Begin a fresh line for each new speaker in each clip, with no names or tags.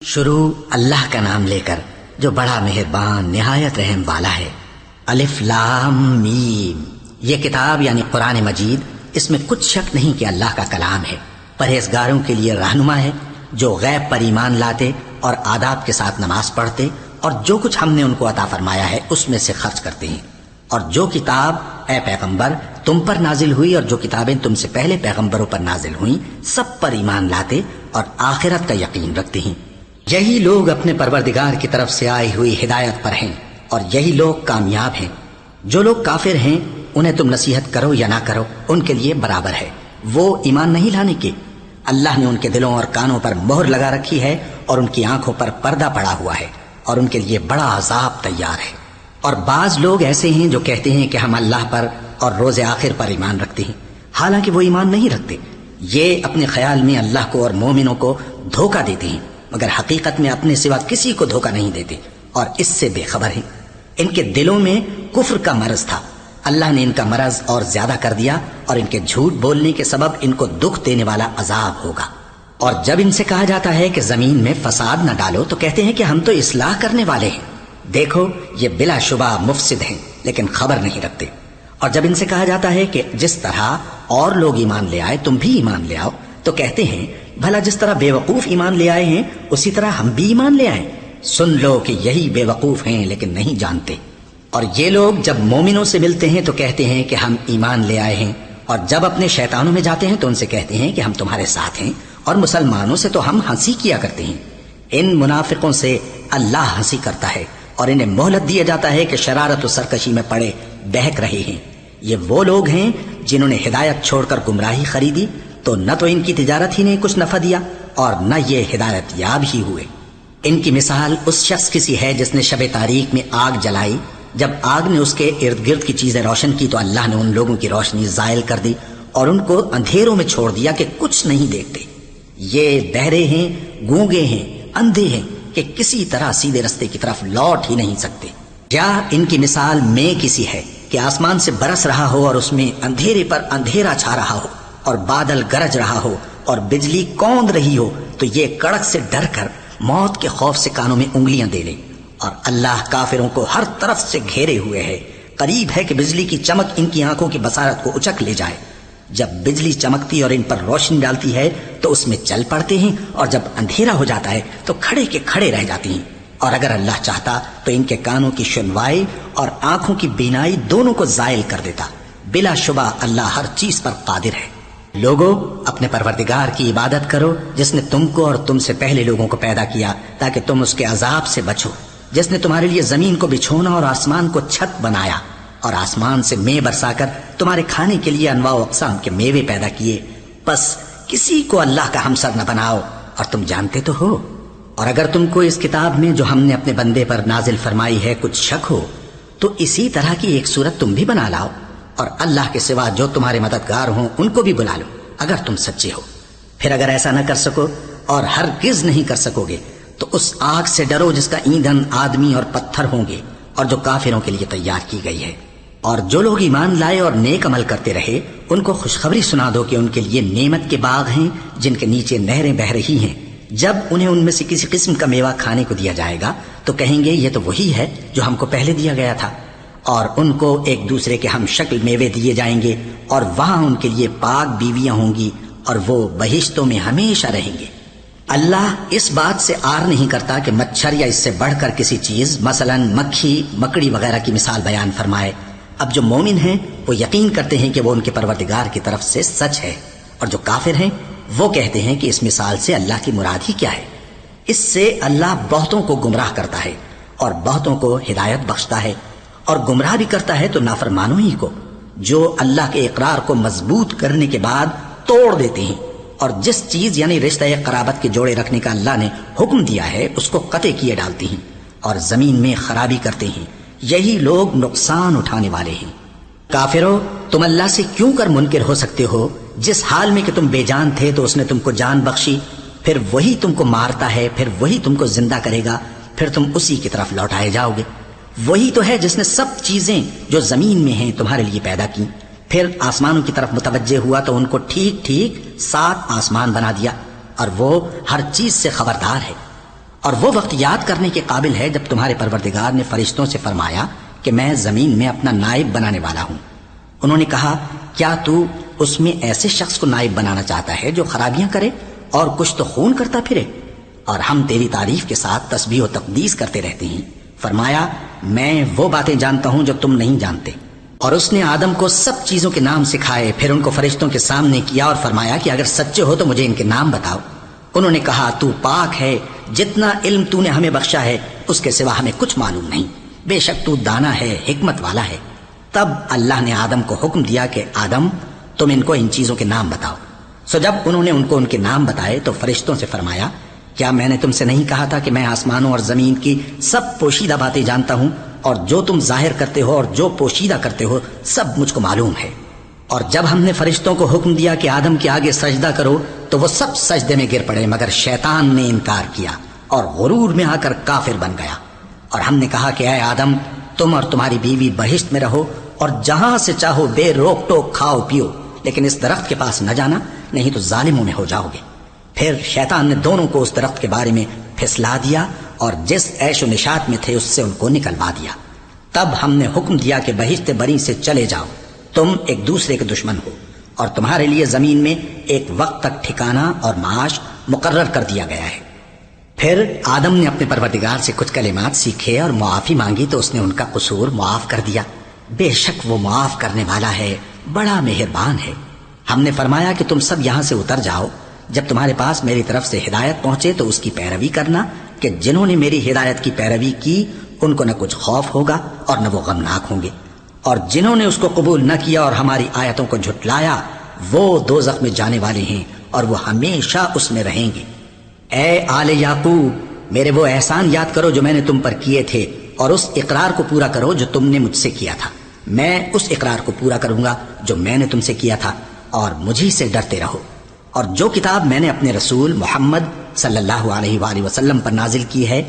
شروع اللہ کا نام لے کر جو بڑا مہربان نہایت رحم والا ہے۔ الف لام میم، یہ کتاب یعنی قرآن مجید، اس میں کچھ شک نہیں کہ اللہ کا کلام ہے، پرہیزگاروں کے لیے رہنما ہے جو غیب پر ایمان لاتے اور آداب کے ساتھ نماز پڑھتے اور جو کچھ ہم نے ان کو عطا فرمایا ہے اس میں سے خرچ کرتے ہیں، اور جو کتاب اے پیغمبر تم پر نازل ہوئی اور جو کتابیں تم سے پہلے پیغمبروں پر نازل ہوئیں سب پر ایمان لاتے اور آخرت کا یقین رکھتے ہیں۔ یہی لوگ اپنے پروردگار کی طرف سے آئی ہوئی ہدایت پر ہیں اور یہی لوگ کامیاب ہیں۔ جو لوگ کافر ہیں انہیں تم نصیحت کرو یا نہ کرو ان کے لیے برابر ہے، وہ ایمان نہیں لانے کے۔ اللہ نے ان کے دلوں اور کانوں پر مہر لگا رکھی ہے اور ان کی آنکھوں پر پردہ پڑا ہوا ہے اور ان کے لیے بڑا عذاب تیار ہے۔ اور بعض لوگ ایسے ہیں جو کہتے ہیں کہ ہم اللہ پر اور روز آخر پر ایمان رکھتے ہیں، حالانکہ وہ ایمان نہیں رکھتے۔ یہ اپنے خیال میں اللہ کو اور مومنوں کو دھوکہ دیتے ہیں، مگر حقیقت میں اپنے سوا کسی کو دھوکہ نہیں دیتے اور اس سے بے خبر ہیں۔ ان کے دلوں میں کفر کا مرض تھا، اللہ نے ان کا مرض اور زیادہ کر دیا اور ان کے جھوٹ بولنے کے سبب ان کو دکھ دینے والا عذاب ہوگا۔ اور جب ان سے کہا جاتا ہے کہ زمین میں فساد نہ ڈالو تو کہتے ہیں کہ ہم تو اصلاح کرنے والے ہیں۔ دیکھو یہ بلا شبہ مفسد ہیں لیکن خبر نہیں رکھتے۔ اور جب ان سے کہا جاتا ہے کہ جس طرح اور لوگ ایمان لے آئے تم بھی ایمان لے آؤ تو کہتے ہیں بھلا جس طرح بے وقوف ایمان لے آئے ہیں اسی طرح ہم بھی ایمان لے آئیں۔ سن لو کہ یہی بے وقوف ہیں لیکن نہیں جانتے۔ اور یہ لوگ جب مومنوں سے ملتے ہیں تو کہتے ہیں کہ ہم ایمان لے آئے ہیں، اور جب اپنے شیطانوں میں جاتے ہیں تو ان سے کہتے ہیں کہ ہم تمہارے ساتھ ہیں، اور مسلمانوں سے تو ہم ہنسی کیا کرتے ہیں۔ ان منافقوں سے اللہ ہنسی کرتا ہے اور انہیں مہلت دیا جاتا ہے کہ شرارت و سرکشی میں پڑے بہک رہے ہیں۔ یہ وہ لوگ ہیں جنہوں نے ہدایت چھوڑ کر گمراہی خریدی تو نہ تو ان کی تجارت ہی نے کچھ نفع دیا اور نہ یہ ہدایت یاب ہی ہوئے۔ ان کی مثال اس شخص کی سی ہے جس نے شب تاریک میں آگ جلائی، جب آگ نے اس کے ارد گرد کی چیزیں روشن کی تو اللہ نے ان لوگوں کی روشنی زائل کر دی اور ان کو اندھیروں میں چھوڑ دیا کہ کچھ نہیں دیکھتے۔ یہ بہرے ہیں، گونگے ہیں، اندھے ہیں کہ کسی طرح سیدھے رستے کی طرف لوٹ ہی نہیں سکتے۔ یا ان کی مثال میں کسی ہے کہ آسمان سے برس رہا ہو اور اس میں اندھیرے پر اندھیرا چھا رہا ہو اور بادل گرج رہا ہو اور بجلی کوند رہی ہو تو یہ کڑک سے ڈر کر موت کے خوف سے کانوں میں انگلیاں دے لیں۔ اور اللہ کافروں کو ہر طرف سے گھیرے ہوئے ہے، قریب ہے کہ بجلی کی چمک ان کی آنکھوں کی بصارت کو اچک لے جائے۔ جب بجلی چمکتی اور ان پر روشنی ڈالتی ہے تو اس میں چل پڑتے ہیں، اور جب اندھیرا ہو جاتا ہے تو کھڑے کے کھڑے رہ جاتے ہیں۔ اور اگر اللہ چاہتا تو ان کے کانوں کی سنوائی اور آنکھوں کی بینائی دونوں کو زائل کر دیتا۔ بلا شبہ اللہ ہر چیز پر قادر ہے۔ لوگو اپنے پروردگار کی عبادت کرو جس نے تم کو اور تم سے پہلے لوگوں کو پیدا کیا تاکہ تم اس کے عذاب سے بچو، جس نے تمہارے لیے زمین کو بچھونا اور آسمان کو چھت بنایا اور آسمان سے مے برسا کر تمہارے کھانے کے لیے انواع و اقسام کے میوے پیدا کیے۔ بس کسی کو اللہ کا ہمسر نہ بناؤ اور تم جانتے تو ہو۔ اور اگر تم کو اس کتاب میں جو ہم نے اپنے بندے پر نازل فرمائی ہے کچھ شک ہو تو اسی طرح کی ایک صورت تم بھی بنا لاؤ، اور اللہ کے سوا جو تمہارے مددگار ہوں ان کو بھی بلا لو اگر تم سچے ہو۔ پھر اگر ایسا نہ کر سکو اور ہرگز نہیں کر سکو گے تو اس آگ سے ڈرو جس کا ایندھن آدمی اور پتھر ہوں گے اور جو کافروں کے لیے تیار کی گئی ہے۔ اور جو لوگ ایمان لائے اور نیک عمل کرتے رہے ان کو خوشخبری سنا دو کہ ان کے لیے نعمت کے باغ ہیں جن کے نیچے نہریں بہہ رہی ہیں۔ جب انہیں ان میں سے کسی قسم کا میوہ کھانے کو دیا جائے گا تو کہیں گے یہ تو وہی ہے جو ہم کو پہلے دیا گیا تھا، اور ان کو ایک دوسرے کے ہم شکل میوے دیے جائیں گے، اور وہاں ان کے لیے پاک بیویاں ہوں گی اور وہ بہشتوں میں ہمیشہ رہیں گے۔ اللہ اس بات سے آر نہیں کرتا کہ مچھر یا اس سے بڑھ کر کسی چیز مثلا مکھی مکڑی وغیرہ کی مثال بیان فرمائے۔ اب جو مومن ہیں وہ یقین کرتے ہیں کہ وہ ان کے پروردگار کی طرف سے سچ ہے، اور جو کافر ہیں وہ کہتے ہیں کہ اس مثال سے اللہ کی مراد ہی کیا ہے۔ اس سے اللہ بہتوں کو گمراہ کرتا ہے اور بہتوں کو ہدایت بخشتا ہے، اور گمراہ بھی کرتا ہے تو نافرمانوں ہی کو، جو اللہ کے اقرار کو مضبوط کرنے کے بعد توڑ دیتے ہیں، اور جس چیز یعنی رشتہ قرابت کے جوڑے رکھنے کا اللہ نے حکم دیا ہے اس کو قطع کیے ڈالتی ہیں اور زمین میں خرابی کرتے ہیں۔ یہی لوگ نقصان اٹھانے والے ہیں۔ کافرو تم اللہ سے کیوں کر منکر ہو سکتے ہو؟ جس حال میں کہ تم بے جان تھے تو اس نے تم کو جان بخشی، پھر وہی تم کو مارتا ہے، پھر وہی تم کو زندہ کرے گا، پھر تم اسی کی طرف لوٹائے جاؤ گے۔ وہی تو ہے جس نے سب چیزیں جو زمین میں ہیں تمہارے لیے پیدا کی، پھر آسمانوں کی طرف متوجہ ہوا تو ان کو ٹھیک ٹھیک 7 آسمان بنا دیا، اور وہ ہر چیز سے خبردار ہے۔ اور وہ وقت یاد کرنے کے قابل ہے جب تمہارے پروردگار نے فرشتوں سے فرمایا کہ میں زمین میں اپنا نائب بنانے والا ہوں۔ انہوں نے کہا کیا تو اس میں ایسے شخص کو نائب بنانا چاہتا ہے جو خرابیاں کرے اور کچھ تو خون کرتا پھرے؟ اور ہم تیری تعریف کے ساتھ تسبیح و تقدیس کرتے رہتے ہیں۔ فرمایا میں وہ باتیں جانتا ہوں جو تم نہیں جانتے۔ اور اس نے آدم کو سب چیزوں کے نام سکھائے، پھر ان کو فرشتوں کے سامنے کیا اور فرمایا کہ اگر سچے ہو تو مجھے ان کے نام بتاؤ۔ انہوں نے کہا تو پاک ہے، جتنا علم تو نے ہمیں بخشا ہے اس کے سوا ہمیں کچھ معلوم نہیں، بے شک تو دانا ہے، حکمت والا ہے۔ تب اللہ نے آدم کو حکم دیا کہ آدم تم ان کو ان چیزوں کے نام بتاؤ۔ سو جب انہوں نے ان کو ان کے نام بتائے تو فرشتوں سے فرمایا کیا میں نے تم سے نہیں کہا تھا کہ میں آسمانوں اور زمین کی سب پوشیدہ باتیں جانتا ہوں، اور جو تم ظاہر کرتے ہو اور جو پوشیدہ کرتے ہو سب مجھ کو معلوم ہے۔ اور جب ہم نے فرشتوں کو حکم دیا کہ آدم کے آگے سجدہ کرو تو وہ سب سجدے میں گر پڑے، مگر شیطان نے انکار کیا اور غرور میں آ کر کافر بن گیا۔ اور ہم نے کہا کہ اے آدم تم اور تمہاری بیوی بہشت میں رہو اور جہاں سے چاہو بے روک ٹوک کھاؤ پیو، لیکن اس درخت کے پاس نہ جانا، نہیں تو ظالموں میں ہو جاؤ گے۔ پھر شیطان نے دونوں کو اس درخت کے بارے میں پھسلا دیا اور جس عیش و نشاط میں تھے اس سے ان کو نکلوا دیا۔ تب ہم نے حکم دیا کہ بہشت بری سے چلے جاؤ، تم ایک دوسرے کے دشمن ہو، اور تمہارے لیے زمین میں ایک وقت تک ٹھکانہ اور معاش مقرر کر دیا گیا ہے۔ پھر آدم نے اپنے پروردگار سے کچھ کلمات سیکھے اور معافی مانگی تو اس نے ان کا قصور معاف کر دیا۔ بے شک وہ معاف کرنے والا ہے، بڑا مہربان ہے۔ ہم نے فرمایا کہ تم سب یہاں سے اتر جاؤ، جب تمہارے پاس میری طرف سے ہدایت پہنچے تو اس کی پیروی کرنا کہ جنہوں نے میری ہدایت کی پیروی کی ان کو نہ کچھ خوف ہوگا اور نہ وہ غمناک ہوں گے، اور جنہوں نے اس کو قبول نہ کیا اور ہماری آیتوں کو جھٹلایا وہ دوزخ میں جانے والے ہیں اور وہ ہمیشہ اس میں رہیں گے۔ اے آل یعقوب میرے وہ احسان یاد کرو جو میں نے تم پر کیے تھے، اور اس اقرار کو پورا کرو جو تم نے مجھ سے کیا تھا۔ میں اس اقرار کو پورا کروں گا جو میں نے تم سے کیا تھا، اور مجھی سے ڈرتے رہو۔ اور جو کتاب میں نے اپنے رسول محمد صلی اللہ علیہ وآلہ وسلم پر نازل کی ہے،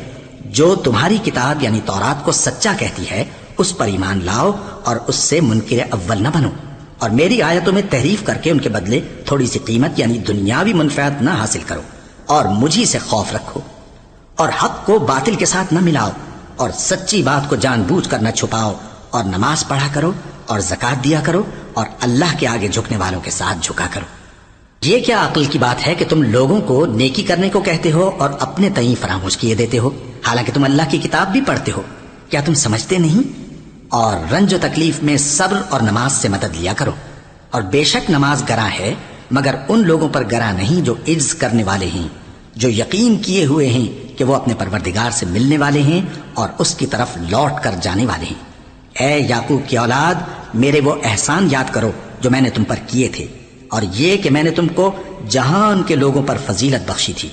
جو تمہاری کتاب یعنی تورات کو سچا کہتی ہے، اس پر ایمان لاؤ اور اس سے منکر اول نہ بنو، اور میری آیتوں میں تحریف کر کے ان کے بدلے تھوڑی سی قیمت یعنی دنیاوی منفعت نہ حاصل کرو، اور مجھی سے خوف رکھو، اور حق کو باطل کے ساتھ نہ ملاؤ، اور سچی بات کو جان بوجھ کر نہ چھپاؤ، اور نماز پڑھا کرو اور زکوٰۃ دیا کرو، اور اللہ کے آگے جھکنے والوں کے ساتھ جھکا کرو۔ یہ کیا عقل کی بات ہے کہ تم لوگوں کو نیکی کرنے کو کہتے ہو اور اپنے تئیں فراموش کیے دیتے ہو، حالانکہ تم اللہ کی کتاب بھی پڑھتے ہو؟ کیا تم سمجھتے نہیں؟ اور رنج و تکلیف میں صبر اور نماز سے مدد لیا کرو، اور بے شک نماز گراں ہے مگر ان لوگوں پر گراں نہیں جو عجز کرنے والے ہیں، جو یقین کیے ہوئے ہیں کہ وہ اپنے پروردگار سے ملنے والے ہیں اور اس کی طرف لوٹ کر جانے والے ہیں۔ اے یعقوب کی اولاد میرے وہ احسان یاد کرو جو میں نے تم پر کیے تھے، اور یہ کہ میں نے تم کو جہان کے لوگوں پر فضیلت بخشی تھی۔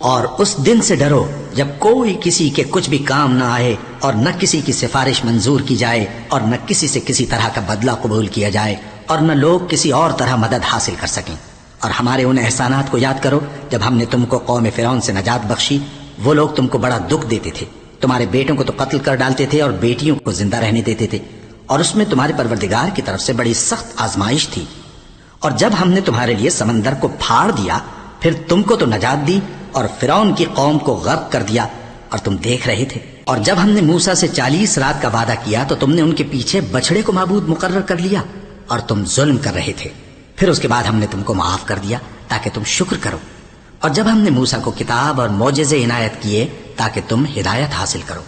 اور اس دن سے ڈرو جب کوئی کسی کے کچھ بھی کام نہ آئے، اور نہ کسی کی سفارش منظور کی جائے، اور نہ کسی سے کسی طرح کا بدلہ قبول کیا جائے، اور نہ لوگ کسی اور طرح مدد حاصل کر سکیں۔ اور ہمارے ان احسانات کو یاد کرو جب ہم نے تم کو قوم فرعون سے نجات بخشی۔ وہ لوگ تم کو بڑا دکھ دیتے تھے، تمہارے بیٹوں کو تو قتل کر ڈالتے تھے اور بیٹیوں کو زندہ رہنے دیتے تھے، اور اس میں تمہارے پروردگار کی طرف سے بڑی سخت آزمائش تھی۔ اور جب ہم نے تمہارے لیے سمندر کو پھاڑ دیا پھر تم کو تو نجات دی، اور فرعون کی قوم کو غرق کر دیا اور تم دیکھ رہے تھے۔ اور جب ہم نے موسیٰ سے 40 رات کا وعدہ کیا تو تم نے ان کے پیچھے بچڑے کو معبود مقرر کر لیا اور تم ظلم کر رہے تھے۔ پھر اس کے بعد ہم نے تم کو معاف کر دیا تاکہ تم شکر کرو۔ اور جب ہم نے موسیٰ کو کتاب اور معجزے عنایت کیے تاکہ تم ہدایت حاصل کرو۔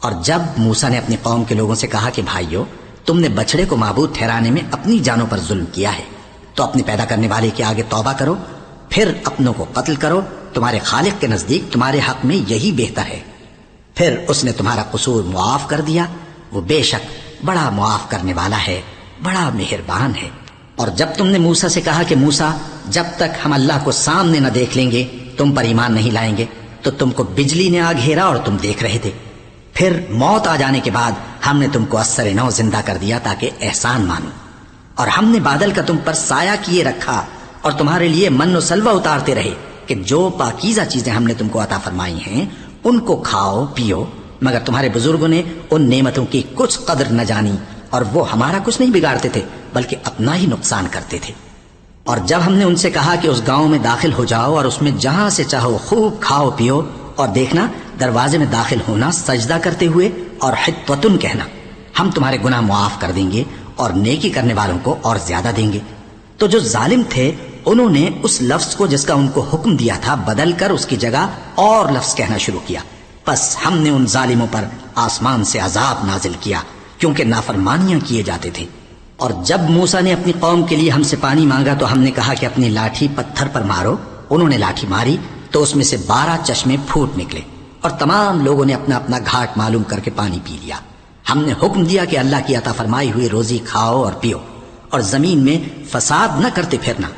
اور جب موسیٰ نے اپنی قوم کے لوگوں سے کہا کہ بھائیو تم نے بچڑے کو معبود ٹھہرانے میں اپنی جانوں پر ظلم کیا ہے، تو اپنے پیدا کرنے والے کے آگے توبہ کرو، پھر اپنوں کو قتل کرو، تمہارے خالق کے نزدیک تمہارے حق میں یہی بہتر ہے۔ پھر اس نے تمہارا قصور معاف کر دیا، وہ بے شک بڑا معاف کرنے والا ہے، بڑا مہربان ہے۔ اور جب تم نے موسیٰ سے کہا کہ موسیٰ جب تک ہم اللہ کو سامنے نہ دیکھ لیں گے تم پر ایمان نہیں لائیں گے، تو تم کو بجلی نے آ گھیرا اور تم دیکھ رہے تھے۔ پھر موت آ جانے کے بعد ہم نے تم کو اثر نو زندہ کر دیا تاکہ احسان مانو۔ اور ہم نے بادل کا تم پر سایہ کیے رکھا اور تمہارے لیے من و سلوہ اتارتے رہے کہ جو پاکیزہ چیزیں ہم نے تم کو عطا فرمائی ہیں ان کو کھاؤ پیو، مگر تمہارے بزرگوں نے ان نعمتوں کی کچھ قدر نہ جانی، اور وہ ہمارا کچھ نہیں بگاڑتے تھے بلکہ اپنا ہی نقصان کرتے تھے۔ اور جب ہم نے ان سے کہا کہ اس گاؤں میں داخل ہو جاؤ اور اس میں جہاں سے چاہو خوب کھاؤ پیو، اور دیکھنا دروازے میں داخل ہونا سجدہ کرتے ہوئے اور حطوتن کہنا، ہم تمہارے گناہ معاف کر دیں گے اور نیکی کرنے والوں کو اور زیادہ دیں گے۔ تو جو ظالم تھے انہوں نے اس لفظ کو جس کا ان کو حکم دیا تھا بدل کر اس کی جگہ اور لفظ کہنا شروع کیا، پس ہم نے ان ظالموں پر آسمان سے عذاب نازل کیا کیونکہ نافرمانیاں کیے جاتے تھے۔ اور جب موسیٰ نے اپنی قوم کے لیے ہم سے پانی مانگا تو ہم نے کہا کہ اپنی لاٹھی پتھر پر مارو۔ انہوں نے لاٹھی ماری تو اس میں سے 12 چشمے پھوٹ نکلے اور تمام لوگوں نے اپنا اپنا گھاٹ معلوم کر کے پانی پی لیا۔ ہم نے حکم دیا کہ اللہ کی عطا فرمائی ہوئی روزی کھاؤ اور پیو اور زمین میں فساد نہ کرتے پھرنا۔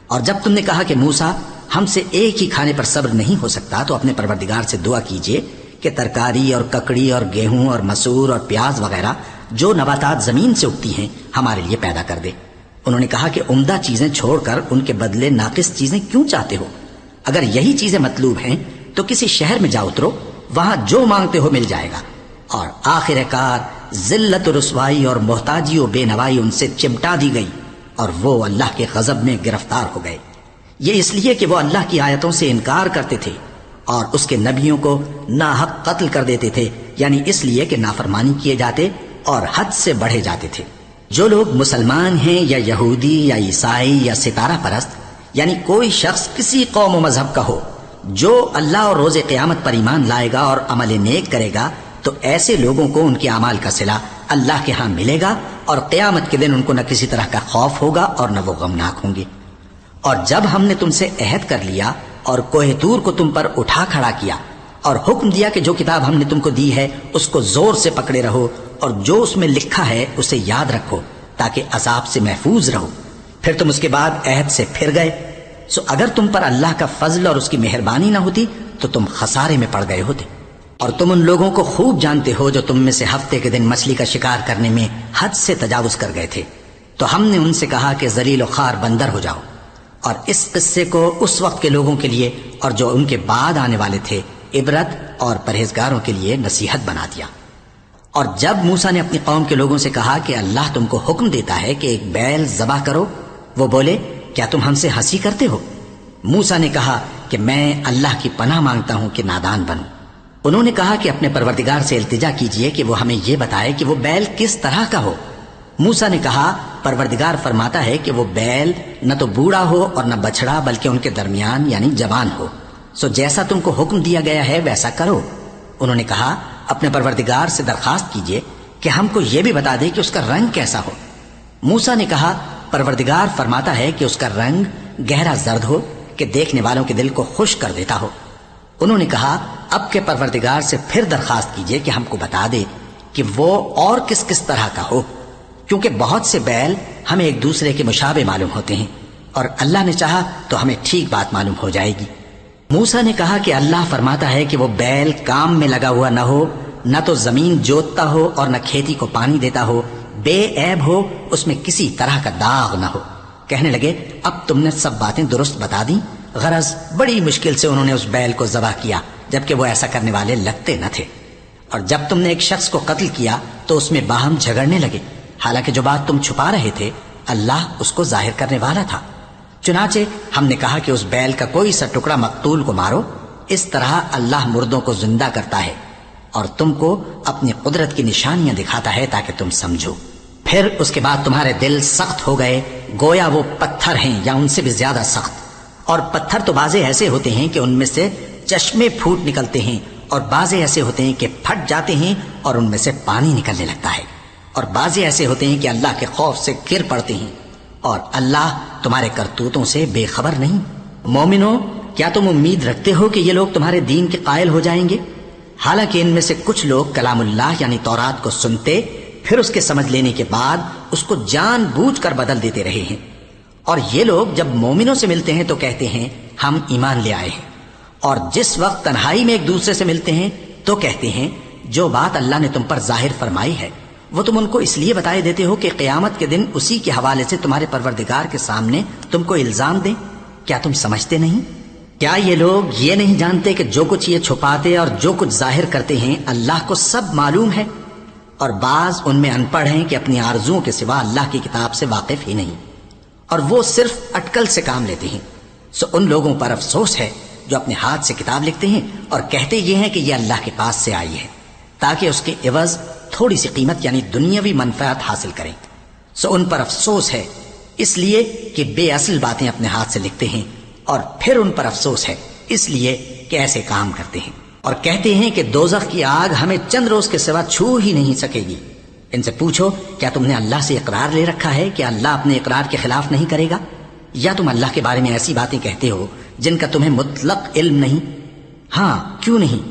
اور جب تم نے کہا کہ موسیٰ ہم سے ایک ہی کھانے پر صبر نہیں ہو سکتا تو اپنے پروردگار سے دعا کیجئے کہ ترکاری اور ککڑی اور گیہوں اور مسور اور پیاز وغیرہ جو نباتات زمین سے اگتی ہیں ہمارے لیے پیدا کر دے۔ انہوں نے کہا کہ عمدہ چیزیں چھوڑ کر ان کے بدلے ناقص چیزیں کیوں چاہتے ہو؟ اگر یہی چیزیں مطلوب ہیں تو کسی شہر میں جا اترو، وہاں جو مانگتے ہو مل جائے گا۔ اور آخر کار ذلت و رسوائی اور محتاجی و بے نوائی ان سے چمٹا دی گئی اور وہ اللہ کے غضب میں گرفتار ہو گئے۔ یہ اس لیے کہ وہ اللہ کی آیتوں سے انکار کرتے تھے اور اس کے نبیوں کو ناحق قتل کر دیتے تھے، یعنی اس لیے کہ نافرمانی کیے جاتے اور حد سے بڑھے جاتے تھے۔ جو لوگ مسلمان ہیں یا یہودی یا عیسائی یا ستارہ پرست، یعنی کوئی شخص کسی قوم و مذہب کا ہو، جو اللہ اور روز قیامت پر ایمان لائے گا اور عمل نیک کرے گا تو ایسے لوگوں کو ان کے اعمال کا صلہ اللہ کے ہاں ملے گا اور قیامت کے دن ان کو نہ کسی طرح کا خوف ہوگا اور نہ وہ غمناک ہوں گے۔ اور جب ہم نے تم سے عہد کر لیا اور کوہ طور کو تم پر اٹھا کھڑا کیا اور حکم دیا کہ جو کتاب ہم نے تم کو دی ہے اس کو زور سے پکڑے رہو اور جو اس میں لکھا ہے اسے یاد رکھو تاکہ عذاب سے محفوظ رہو، پھر تم اس کے بعد عہد سے پھر گئے، سو اگر تم پر اللہ کا فضل اور اس کی مہربانی نہ ہوتی تو تم خسارے میں پڑ گئے ہوتے۔ اور تم ان لوگوں کو خوب جانتے ہو جو تم میں سے ہفتے کے دن مچھلی کا شکار کرنے میں حد سے تجاوز کر گئے تھے، تو ہم نے ان سے کہا کہ ذلیل و خوار بندر ہو جاؤ۔ اور اس قصے کو اس وقت کے لوگوں کے لیے اور جو ان کے بعد آنے والے تھے عبرت اور پرہیزگاروں کے لیے نصیحت بنا دیا۔ اور جب موسیٰ نے اپنی قوم کے لوگوں سے کہا کہ اللہ تم کو حکم دیتا ہے کہ ایک بیل ذبح کرو، وہ بولے کیا تم ہم سے ہنسی کرتے ہو؟ موسیٰ نے کہا کہ میں اللہ کی پناہ مانگتا ہوں کہ نادان بنوں۔ انہوں نے کہا کہ اپنے پروردگار سے التجا کیجئے کہ وہ ہمیں یہ بتائے کہ وہ بیل کس طرح کا ہو۔ موسیٰ نے کہا پروردگار فرماتا ہے کہ وہ بیل نہ تو بوڑھا ہو اور نہ بچڑا بلکہ ان کے درمیان یعنی جوان ہو، سو جیسا تم کو حکم دیا گیا ہے ویسا کرو۔ انہوں نے کہا اپنے پروردگار سے درخواست کیجئے کہ ہم کو یہ بھی بتا دے کہ اس کا رنگ کیسا ہو۔ موسیٰ نے کہا پروردگار فرماتا ہے کہ اس کا رنگ گہرا زرد ہو کہ دیکھنے والوں کے دل کو خوش کر دیتا ہو۔ انہوں نے کہا اب کے پروردگار سے پھر درخواست کیجئے کہ ہم کو بتا دے کہ وہ اور کس کس طرح کا ہو، کیونکہ بہت سے بیل ہمیں ایک دوسرے کے مشابہ معلوم ہوتے ہیں اور اللہ نے چاہا تو ہمیں ٹھیک بات معلوم ہو جائے گی۔ موسیٰ نے کہا کہ اللہ فرماتا ہے کہ وہ بیل کام میں لگا ہوا نہ ہو، نہ تو زمین جوتتا ہو اور نہ کھیتی کو پانی دیتا ہو، بے عیب ہو، اس میں کسی طرح کا داغ نہ ہو۔ کہنے لگے اب تم نے سب باتیں درست بتا دیں۔ غرض بڑی مشکل سے انہوں نے اس بیل کو ذبح کیا جبکہ وہ ایسا کرنے والے لگتے نہ تھے۔ اور جب تم نے ایک شخص کو قتل کیا تو اس میں باہم جھگڑنے لگے، حالانکہ جو بات تم چھپا رہے تھے اللہ اس کو ظاہر کرنے والا تھا۔ چنانچہ ہم نے کہا کہ اس بیل کا کوئی سا ٹکڑا مقتول کو مارو، اس طرح اللہ مردوں کو زندہ کرتا ہے اور تم کو اپنی قدرت کی نشانیاں دکھاتا ہے تاکہ تم سمجھو۔ پھر اس کے بعد تمہارے دل سخت ہو گئے گویا وہ پتھر ہیں یا ان سے بھی زیادہ سخت۔ اور پتھر تو بعضے ایسے ہوتے ہیں کہ ان میں سے چشمے پھوٹ نکلتے ہیں اور بعضے ایسے ہوتے ہیں کہ پھٹ جاتے ہیں اور ان میں سے پانی نکلنے لگتا ہے، اور بعضے ایسے ہوتے ہیں کہ اللہ کے خوف سے گر پڑتے ہیں، اور اللہ تمہارے کرتوتوں سے بے خبر نہیں۔ مومنو کیا تم امید رکھتے ہو کہ یہ لوگ تمہارے دین کے قائل ہو جائیں گے؟ حالانکہ ان میں سے کچھ لوگ کلام اللہ یعنی تورات کو سنتے پھر اس کے سمجھ لینے کے بعد اس کو جان بوجھ کر بدل دیتے رہے ہیں، اور یہ لوگ جب مومنوں سے ملتے ہیں تو کہتے ہیں ہم ایمان لے آئے ہیں، اور جس وقت تنہائی میں ایک دوسرے سے ملتے ہیں تو کہتے ہیں جو بات اللہ نے تم پر ظاہر فرمائی ہے وہ تم ان کو اس لیے بتائے دیتے ہو کہ قیامت کے دن اسی کے حوالے سے تمہارے پروردگار کے سامنے تم کو الزام دیں۔ کیا تم سمجھتے نہیں؟ کیا یہ لوگ یہ نہیں جانتے کہ جو کچھ یہ چھپاتے اور جو کچھ ظاہر کرتے ہیں اللہ کو سب معلوم ہے؟ اور بعض ان میں ان پڑھ ہیں کہ اپنی آرزوؤں کے سوا اللہ کی کتاب سے واقف ہی نہیں، اور وہ صرف اٹکل سے کام لیتے ہیں۔ سو ان لوگوں پر افسوس ہے جو اپنے ہاتھ سے کتاب لکھتے ہیں اور کہتے یہ ہیں کہ یہ اللہ کے پاس سے آئی ہے، تاکہ اس کے عوض تھوڑی سی قیمت یعنی دنیاوی منفعت حاصل کریں۔ سو ان پر افسوس ہے، اس لیے کہ بے اصل باتیں اپنے ہاتھ سے لکھتے ہیں، اور پھر ان پر افسوس ہے اس لیے کہ ایسے کام کرتے ہیں، اور کہتے ہیں کہ دوزخ کی آگ ہمیں چند روز کے سوا چھو ہی نہیں سکے گی۔ ان سے پوچھو، کیا تم نے اللہ سے اقرار لے رکھا ہے کہ اللہ اپنے اقرار کے خلاف نہیں کرے گا؟ یا تم اللہ کے بارے میں ایسی باتیں کہتے ہو جن کا تمہیں مطلق علم نہیں؟ ہاں، کیوں نہیں؟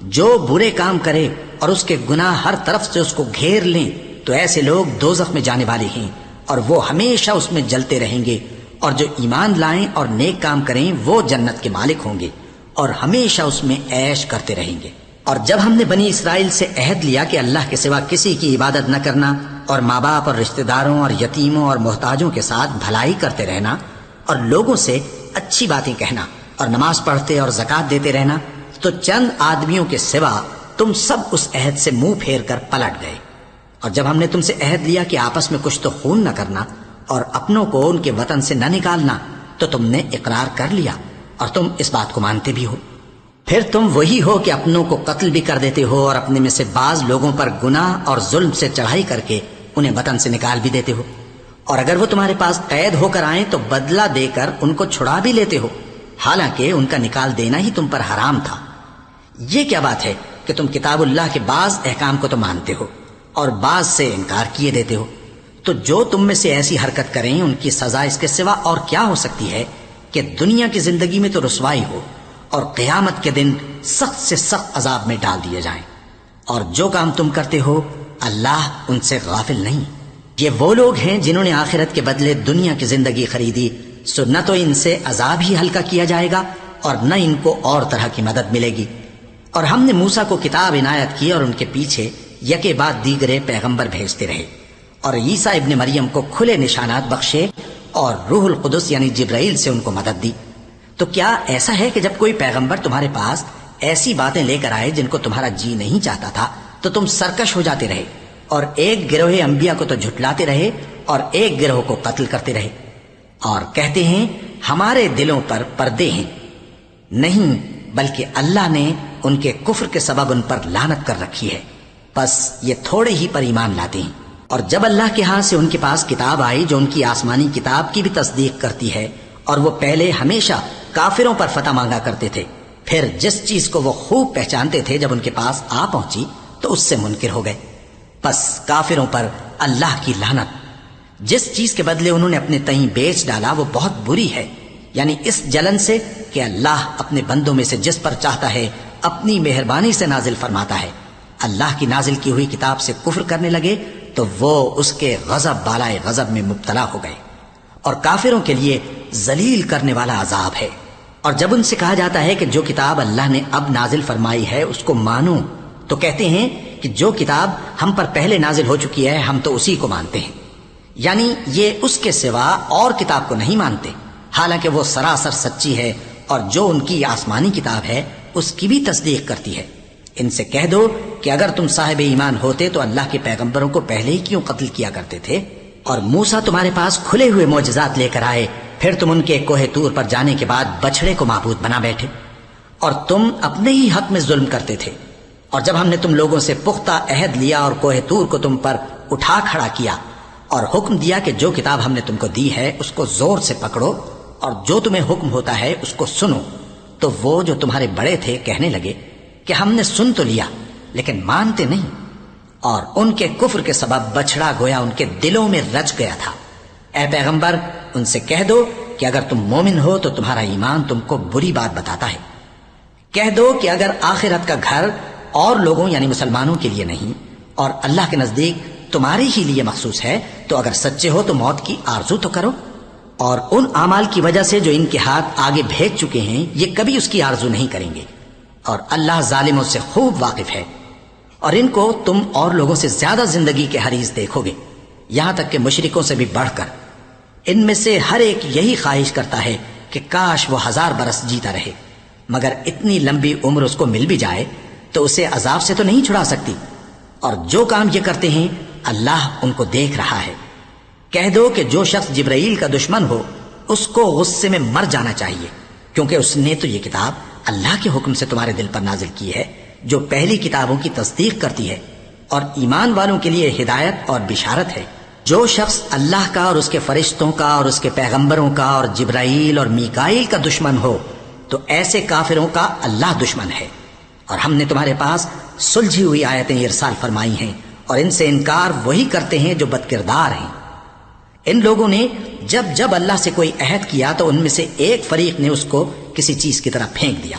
جو برے کام کرے اور اس کے گناہ ہر طرف سے اس کو گھیر لیں تو ایسے لوگ دوزخ میں جانے والے ہیں، اور وہ ہمیشہ اس میں جلتے رہیں گے، اور جو ایمان لائیں اور نیک کام کریں وہ جنت کے مالک ہوں گے اور ہمیشہ اس میں عیش کرتے رہیں گے۔ اور جب ہم نے بنی اسرائیل سے عہد لیا کہ اللہ کے سوا کسی کی عبادت نہ کرنا، اور ماں باپ اور رشتہ داروں اور یتیموں اور محتاجوں کے ساتھ بھلائی کرتے رہنا، اور لوگوں سے اچھی باتیں کہنا، اور نماز پڑھتے اور زکوٰۃ دیتے رہنا، تو چند آدمیوں کے سوا تم سب اس عہد سے منہ پھیر کر پلٹ گئے۔ اور جب ہم نے تم سے عہد لیا کہ آپس میں کچھ تو خون نہ کرنا اور اپنوں کو ان کے وطن سے نہ نکالنا، تو تم نے اقرار کر لیا اور تم اس بات کو مانتے بھی ہو۔ پھر تم وہی ہو کہ اپنوں کو قتل بھی کر دیتے ہو، اور اپنے میں سے بعض لوگوں پر گناہ اور ظلم سے چڑھائی کر کے انہیں وطن سے نکال بھی دیتے ہو، اور اگر وہ تمہارے پاس قید ہو کر آئیں تو بدلہ دے کر ان کو چھڑا بھی لیتے ہو، حالانکہ ان کا نکال دینا ہی تم پر حرام تھا۔ یہ کیا بات ہے کہ تم کتاب اللہ کے بعض احکام کو تو مانتے ہو اور بعض سے انکار کیے دیتے ہو؟ تو جو تم میں سے ایسی حرکت کریں ان کی سزا اس کے سوا اور کیا ہو سکتی ہے کہ دنیا کی زندگی میں تو رسوائی ہو اور قیامت کے دن سخت سے سخت عذاب میں ڈال دیے جائیں۔ اور جو کام تم کرتے ہو اللہ ان سے غافل نہیں۔ یہ وہ لوگ ہیں جنہوں نے آخرت کے بدلے دنیا کی زندگی خریدی، سو نہ تو ان سے عذاب ہی ہلکا کیا جائے گا اور نہ ان کو اور طرح کی مدد ملے گی۔ اور ہم نے موسیٰ کو کتاب عنایت کی اور ان کے پیچھے یکے بعد دیگرے پیغمبر بھیجتے رہے، اور عیسیٰ ابن مریم کو کھلے نشانات بخشے اور روح القدس یعنی جبرائیل سے ان کو مدد دی۔ تو کیا ایسا ہے کہ جب کوئی پیغمبر تمہارے پاس ایسی باتیں لے کر آئے جن کو تمہارا جی نہیں چاہتا تھا تو تم سرکش ہو جاتے رہے، اور ایک گروہ انبیاء کو تو جھٹلاتے رہے اور ایک گروہ کو قتل کرتے رہے، اور کہتے ہیں ہمارے دلوں پر پردے ہیں؟ نہیں، بلکہ اللہ نے ان کے کفر کے سبب ان پر لعنت کر رکھی ہے، بس یہ تھوڑے ہی پر ایمان لاتے ہیں۔ اور جب اللہ کے ہاں سے ان کے پاس کتاب آئی جو ان کی آسمانی کتاب کی بھی تصدیق کرتی ہے، اور وہ پہلے ہمیشہ کافروں پر فتح مانگا کرتے تھے، پھر جس چیز کو وہ خوب پہچانتے تھے جب ان کے پاس آ پہنچی تو اس سے منکر ہو گئے۔ بس کافروں پر اللہ کی لعنت۔ جس چیز کے بدلے انہوں نے اپنے تئیں بیچ ڈالا وہ بہت بری ہے، یعنی اس جلن سے کہ اللہ اپنے بندوں میں سے جس پر چاہتا ہے اپنی مہربانی سے نازل فرماتا ہے۔ اللہ کی نازل کی ہوئی کتاب سے کفر کرنے لگے تو وہ اس کے غضب بالائے غضب میں مبتلا ہو گئے، اور کافروں کے لیے ذلیل کرنے والا عذاب ہے۔ اور جب ان سے کہا جاتا ہے کہ جو کتاب اللہ نے اب نازل فرمائی ہے اس کو مانو، تو کہتے ہیں کہ جو کتاب ہم پر پہلے نازل ہو چکی ہے ہم تو اسی کو مانتے ہیں، یعنی یہ اس کے سوا اور کتاب کو نہیں مانتے، حالانکہ وہ سراسر سچی ہے، اور جو ان کی آسمانی کتاب ہے اس کی بھی تصدیق کرتی ہے۔ ان سے کہہ دو کہ اگر تم صاحب ایمان ہوتے تو اللہ کے پیغمبروں کو پہلے ہی کیوں قتل کیا کرتے تھے؟ اور موسیٰ تمہارے پاس کھلے ہوئے معجزات لے کر آئے، پھر تم ان کے کوہ طور پر جانے کے بعد بچڑے کو معبود بنا بیٹھے، اور تم اپنے ہی حق میں ظلم کرتے تھے۔ اور جب ہم نے تم لوگوں سے پختہ عہد لیا اور کوہ طور کو تم پر اٹھا کھڑا کیا اور حکم دیا کہ جو کتاب ہم نے تم کو دی ہے اس کو زور سے پکڑو اور جو تمہیں حکم ہوتا ہے اس کو سنو، تو وہ جو تمہارے بڑے تھے کہنے لگے کہ ہم نے سن تو لیا لیکن مانتے نہیں، اور ان کے کفر کے سبب بچڑا گویا ان کے دلوں میں رچ گیا تھا۔ اے پیغمبر ان سے کہہ دو کہ اگر تم مومن ہو تو تمہارا ایمان تم کو بری بات بتاتا ہے۔ کہہ دو کہ اگر آخرت کا گھر اور لوگوں یعنی مسلمانوں کے لیے نہیں اور اللہ کے نزدیک تمہارے ہی لیے مخصوص ہے تو اگر سچے ہو تو موت کی آرزو تو کرو، اور ان اعمال کی وجہ سے جو ان کے ہاتھ آگے بھیج چکے ہیں یہ کبھی اس کی آرزو نہیں کریں گے، اور اللہ ظالموں سے خوب واقف ہے۔ اور ان کو تم اور لوگوں سے زیادہ زندگی کے حریص دیکھو گے، یہاں تک کہ مشرکوں سے بھی بڑھ کر۔ ان میں سے ہر ایک یہی خواہش کرتا ہے کہ کاش وہ 1000 برس جیتا رہے، مگر اتنی لمبی عمر اس کو مل بھی جائے تو اسے عذاب سے تو نہیں چھڑا سکتی۔ اور جو کام یہ کرتے ہیں اللہ ان کو دیکھ رہا ہے۔ کہہ دو کہ جو شخص جبرائیل کا دشمن ہو اس کو غصے میں مر جانا چاہیے، کیونکہ اس نے تو یہ کتاب اللہ کے حکم سے تمہارے دل پر نازل کی ہے، جو پہلی کتابوں کی تصدیق کرتی ہے اور ایمان والوں کے لیے ہدایت اور بشارت ہے۔ جو شخص اللہ کا اور اس کے فرشتوں کا اور اس کے پیغمبروں کا اور جبرائیل اور میکائیل کا دشمن ہو تو ایسے کافروں کا اللہ دشمن ہے۔ اور ہم نے تمہارے پاس سلجھی ہوئی آیتیں ارسال فرمائی ہیں، اور ان سے انکار وہی کرتے ہیں جو بد کردار ہیں۔ ان لوگوں نے جب جب اللہ سے کوئی عہد کیا تو ان میں سے ایک فریق نے اس کو کسی چیز کی طرح پھینک دیا۔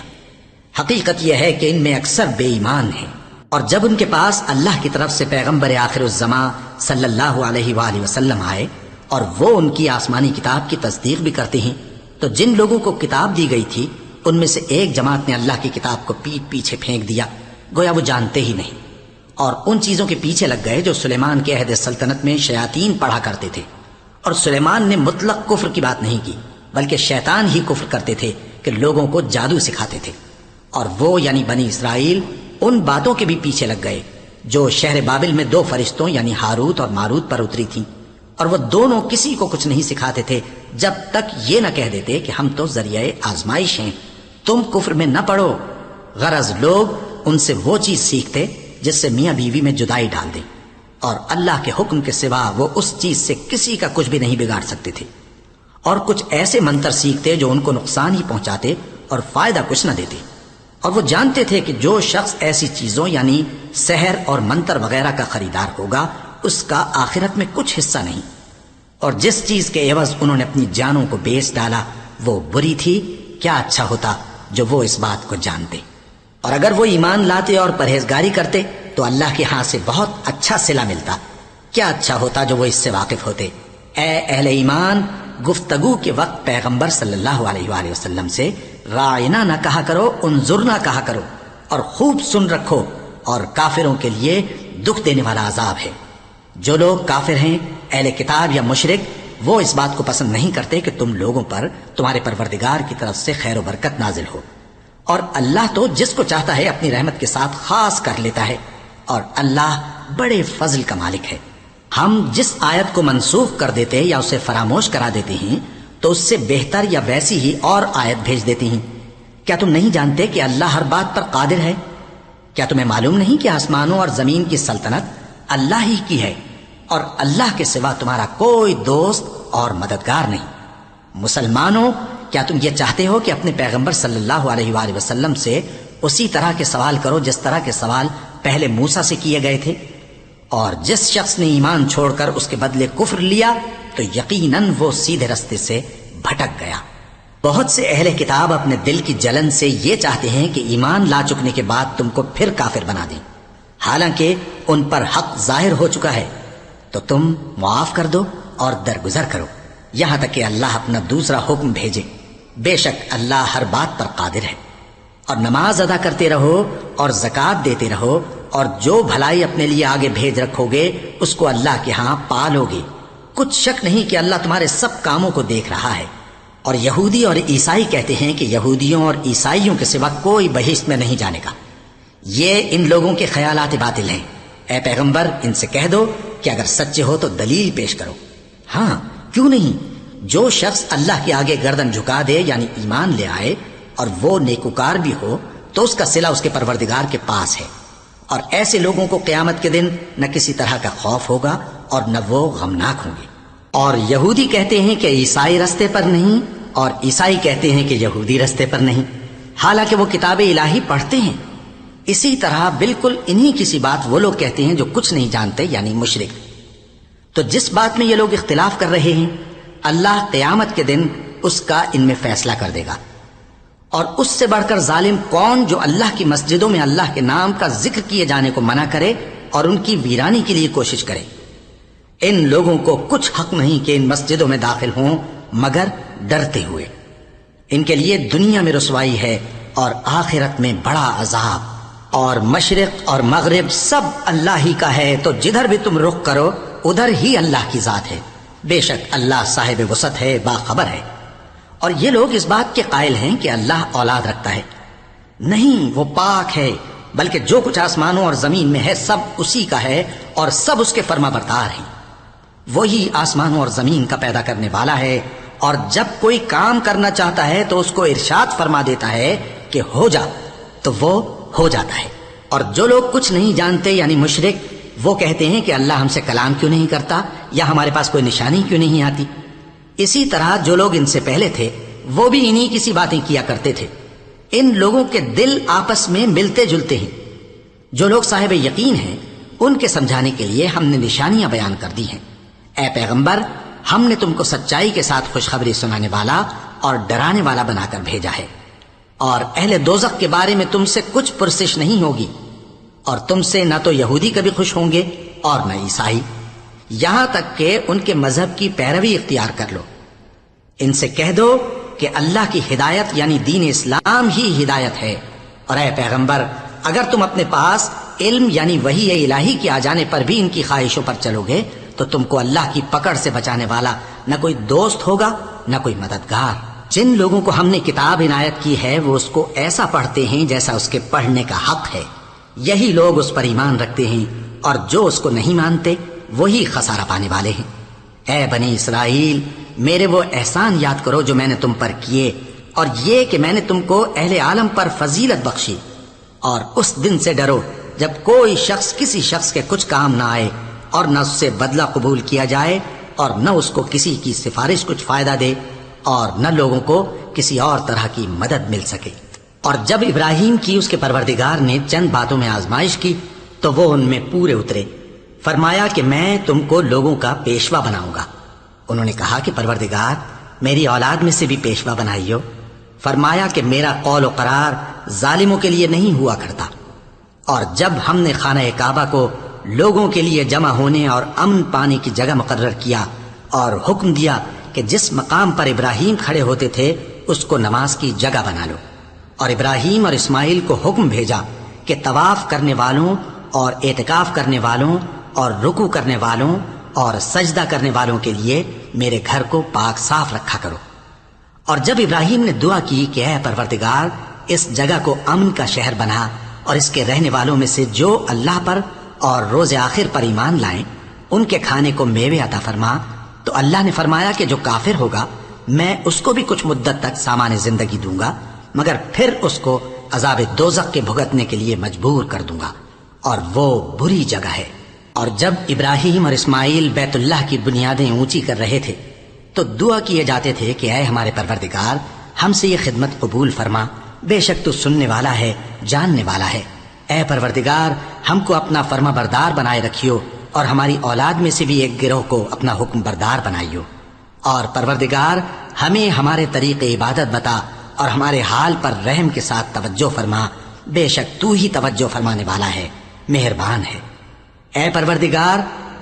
حقیقت یہ ہے کہ ان میں اکثر بے ایمان ہیں، اور جب ان کے پاس اللہ کی طرف سے پیغمبر آخر الزماں صلی اللہ علیہ وآلہ وسلم آئے اور وہ ان کی آسمانی کتاب کی تصدیق بھی کرتے ہیں، تو جن لوگوں کو کتاب دی گئی تھی ان میں سے ایک جماعت نے اللہ کی کتاب کو پیٹ پیچھے پھینک دیا، گویا وہ جانتے ہی نہیں، اور ان چیزوں کے پیچھے لگ گئے جو سلیمان کے عہد سلطنت میں شیاطین پڑھا کرتے تھے۔ اور سلیمان نے مطلق کفر کی بات نہیں کی، بلکہ شیطان ہی کفر کرتے تھے کہ لوگوں کو جادو سکھاتے تھے، اور وہ یعنی بنی اسرائیل ان باتوں کے بھی پیچھے لگ گئے جو شہر بابل میں دو فرشتوں یعنی ہاروت اور ماروت پر اتری تھیں، اور وہ دونوں کسی کو کچھ نہیں سکھاتے تھے جب تک یہ نہ کہہ دیتے کہ ہم تو ذریعہ آزمائش ہیں، تم کفر میں نہ پڑو۔ غرض لوگ ان سے وہ چیز سیکھتے جس سے میاں بیوی میں جدائی ڈال دیں، اور اللہ کے حکم کے سوا وہ اس چیز سے کسی کا کچھ بھی نہیں بگاڑ سکتے تھے، اور کچھ ایسے منتر سیکھتے جو ان کو نقصان ہی پہنچاتے اور فائدہ کچھ نہ دیتے، اور وہ جانتے تھے کہ جو شخص ایسی چیزوں یعنی سحر اور منتر وغیرہ کا خریدار ہوگا اس کا آخرت میں کچھ حصہ نہیں، اور جس چیز کے عوض انہوں نے اپنی جانوں کو بیچ ڈالا وہ بری تھی۔ کیا اچھا ہوتا جو وہ اس بات کو جانتے، اور اگر وہ ایمان لاتے اور پرہیزگاری کرتے تو اللہ کے ہاں سے بہت اچھا صلہ ملتا۔ کیا اچھا ہوتا جو وہ اس سے واقف ہوتے۔ اے اہل ایمان، گفتگو کے وقت پیغمبر صلی اللہ علیہ وآلہ وسلم سے رائنا نہ کہا کرو، انظرنا کہا کرو، اور خوب سن رکھو، اور کافروں کے لیے دکھ دینے والا عذاب ہے۔ جو لوگ کافر ہیں، اہل کتاب یا مشرک، وہ اس بات کو پسند نہیں کرتے کہ تم لوگوں پر تمہارے پروردگار کی طرف سے خیر و برکت نازل ہو، اور اللہ تو جس کو چاہتا ہے اپنی رحمت کے ساتھ خاص کر لیتا ہے، اور اللہ بڑے فضل کا مالک ہے۔ ہم جس آیت کو منسوخ کر دیتے یا اسے فراموش کرا دیتے ہیں تو اس سے بہتر یا ویسی ہی اور آیت بھیج دیتے ہیں۔ کیا تم نہیں جانتے کہ اللہ ہر بات پر قادر ہے؟ کیا تمہیں معلوم نہیں کہ آسمانوں اور زمین کی سلطنت اللہ ہی کی ہے، اور اللہ کے سوا تمہارا کوئی دوست اور مددگار نہیں؟ مسلمانوں، کیا تم یہ چاہتے ہو کہ اپنے پیغمبر صلی اللہ علیہ وآلہ وسلم سے اسی طرح کے سوال کرو جس طرح کے سوال پہلے موسیٰ سے کیے گئے تھے؟ اور جس شخص نے ایمان چھوڑ کر اس کے بدلے کفر لیا تو یقیناً وہ سیدھے رستے سے بھٹک گیا۔ بہت سے اہل کتاب اپنے دل کی جلن سے یہ چاہتے ہیں کہ ایمان لا چکنے کے بعد تم کو پھر کافر بنا دیں، حالانکہ ان پر حق ظاہر ہو چکا ہے۔ تو تم معاف کر دو اور درگزر کرو یہاں تک کہ اللہ اپنا دوسرا حکم بھیجے۔ بے شک اللہ ہر بات پر قادر ہے۔ اور نماز ادا کرتے رہو اور زکوٰۃ دیتے رہو، اور جو بھلائی اپنے لیے آگے بھیج رکھو گے اس کو اللہ کے ہاں پالو گے۔ کچھ شک نہیں کہ اللہ تمہارے سب کاموں کو دیکھ رہا ہے۔ اور یہودی اور عیسائی کہتے ہیں کہ یہودیوں اور عیسائیوں کے سوا کوئی بہشت میں نہیں جانے گا۔ یہ ان لوگوں کے خیالات باطل ہیں۔ اے پیغمبر، ان سے کہہ دو کہ اگر سچے ہو تو دلیل پیش کرو۔ ہاں، کیوں نہیں؟ جو شخص اللہ کے آگے گردن جھکا دے یعنی ایمان لے آئے اور وہ نیکوکار بھی ہو تو اس کا صلہ اس کے پروردگار کے پاس ہے، اور ایسے لوگوں کو قیامت کے دن نہ کسی طرح کا خوف ہوگا اور نہ وہ غمناک ہوں گے۔ اور یہودی کہتے ہیں کہ عیسائی رستے پر نہیں، اور عیسائی کہتے ہیں کہ یہودی رستے پر نہیں، حالانکہ وہ کتاب الہی پڑھتے ہیں۔ اسی طرح بالکل انہی کسی بات وہ لوگ کہتے ہیں جو کچھ نہیں جانتے یعنی مشرک۔ تو جس بات میں یہ لوگ اختلاف کر رہے ہیں اللہ قیامت کے دن اس کا ان میں فیصلہ کر دے گا۔ اور اس سے بڑھ کر ظالم کون جو اللہ کی مسجدوں میں اللہ کے نام کا ذکر کیے جانے کو منع کرے اور ان کی ویرانی کے لیے کوشش کرے۔ ان لوگوں کو کچھ حق نہیں کہ ان مسجدوں میں داخل ہوں مگر ڈرتے ہوئے۔ ان کے لیے دنیا میں رسوائی ہے اور آخرت میں بڑا عذاب۔ اور مشرق اور مغرب سب اللہ ہی کا ہے، تو جدھر بھی تم رخ کرو ادھر ہی اللہ کی ذات ہے۔ بے شک اللہ صاحب وسعت ہے، باخبر ہے۔ اور یہ لوگ اس بات کے قائل ہیں کہ اللہ اولاد رکھتا ہے۔ نہیں، وہ پاک ہے، بلکہ جو کچھ آسمانوں اور زمین میں ہے سب اسی کا ہے اور سب اس کے فرما بردار ہیں۔ وہی آسمانوں اور زمین کا پیدا کرنے والا ہے، اور جب کوئی کام کرنا چاہتا ہے تو اس کو ارشاد فرما دیتا ہے کہ ہو جا تو وہ ہو جاتا ہے۔ اور جو لوگ کچھ نہیں جانتے یعنی مشرک، وہ کہتے ہیں کہ اللہ ہم سے کلام کیوں نہیں کرتا یا ہمارے پاس کوئی نشانی کیوں نہیں آتی۔ اسی طرح جو لوگ ان سے پہلے تھے وہ بھی انہی کسی باتیں کیا کرتے تھے۔ ان لوگوں کے دل آپس میں ملتے جلتے ہیں۔ جو لوگ صاحب یقین ہیں ان کے سمجھانے کے لیے ہم نے نشانیاں بیان کر دی ہیں۔ اے پیغمبر، ہم نے تم کو سچائی کے ساتھ خوشخبری سنانے والا اور ڈرانے والا بنا کر بھیجا ہے، اور اہل دوزخ کے بارے میں تم سے کچھ پرسش نہیں ہوگی، اور تم سے نہ تو یہودی کبھی خوش ہوں گے اور نہ عیسائی، یہاں تک کہ ان کے مذہب کی پیروی اختیار کر لو۔ ان سے کہہ دو کہ اللہ کی ہدایت یعنی دین اسلام ہی ہدایت ہے، اور اے پیغمبر اگر تم اپنے پاس علم یعنی وحی الہی کے آ جانے پر بھی ان کی خواہشوں پر چلو گے تو تم کو اللہ کی پکڑ سے بچانے والا نہ کوئی دوست ہوگا نہ کوئی مددگار۔ جن لوگوں کو ہم نے کتاب عنایت کی ہے وہ اس کو ایسا پڑھتے ہیں جیسا اس کے پڑھنے کا حق ہے، یہی لوگ اس پر ایمان رکھتے ہیں، اور جو اس کو نہیں مانتے وہی خسارہ پانے والے ہیں۔ اے بنی اسرائیل، میرے وہ احسان یاد کرو جو میں نے تم پر کیے، اور یہ کہ میں نے تم کو اہل عالم پر فضیلت بخشی، اور اس دن سے ڈرو جب کوئی شخص کسی شخص کے کچھ کام نہ آئے اور نہ اس سے بدلہ قبول کیا جائے، اور نہ اس کو کسی کی سفارش کچھ فائدہ دے، اور نہ لوگوں کو کسی اور طرح کی مدد مل سکے۔ اور جب ابراہیم کی اس کے پروردگار نے چند باتوں میں آزمائش کی تو وہ ان میں پورے اترے۔ فرمایا کہ میں تم کو لوگوں کا پیشوا بناؤں گا۔ انہوں نے کہا کہ پروردگار میری اولاد میں سے بھی پیشوا بنائیو۔ فرمایا کہ میرا قول و قرار ظالموں کے لیے نہیں ہوا کرتا۔ اور جب ہم نے خانہ کعبہ کو لوگوں کے لیے جمع ہونے اور امن پانے کی جگہ مقرر کیا اور حکم دیا کہ جس مقام پر ابراہیم کھڑے ہوتے تھے اس کو نماز کی جگہ بنا لو، اور ابراہیم اور اسماعیل کو حکم بھیجا کہ طواف کرنے والوں اور اعتکاف کرنے والوں اور رکوع کرنے والوں اور سجدہ کرنے والوں کے لیے میرے گھر کو پاک صاف رکھا کرو۔ اور جب ابراہیم نے دعا کی کہ اے پروردگار اس جگہ کو امن کا شہر بنا، اور اس کے رہنے والوں میں سے جو اللہ پر اور روز آخر پر ایمان لائیں ان کے کھانے کو میوے عطا فرما، تو اللہ نے فرمایا کہ جو کافر ہوگا میں اس کو بھی کچھ مدت تک سامان زندگی دوں گا، مگر پھر اس کو عذاب دوزخ کے بھگتنے کے لیے مجبور کر دوں گا، اور وہ بری جگہ ہے۔ اور جب ابراہیم اور اسماعیل بیت اللہ کی بنیادیں اونچی کر رہے تھے تو دعا کیے جاتے تھے کہ اے ہمارے پروردگار ہم سے یہ خدمت قبول فرما، بے شک تو سننے والا ہے، جاننے والا ہے۔ اے پروردگار ہم کو اپنا فرما بردار بنائے رکھیو، اور ہماری اولاد میں سے بھی ایک گروہ کو اپنا حکم بردار بنائیو، اور پروردگار ہمیں ہمارے طریق عبادت بتا اور ہمارے حال پر رحم کے ساتھ توجہ فرما، بے شک تو ہی توجہ فرمانے والا ہے، مہربان ہے۔ اے پروردگار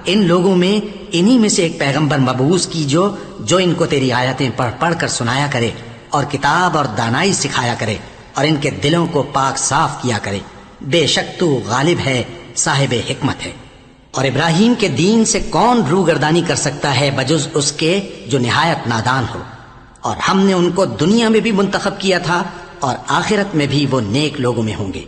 ان لوگوں میں انہی میں سے ایک پیغمبر مبعوث کی جو ان کو تیری آیتیں پڑھ پڑھ کر سنایا کرے اور کتاب اور دانائی سکھایا کرے اور ان کے دلوں کو پاک صاف کیا کرے، بے شک تو غالب ہے، صاحب حکمت ہے۔ اور ابراہیم کے دین سے کون روگردانی کر سکتا ہے بجز اس کے جو نہایت نادان ہو، اور ہم نے ان کو دنیا میں بھی منتخب کیا تھا اور آخرت میں بھی وہ نیک لوگوں میں ہوں گے۔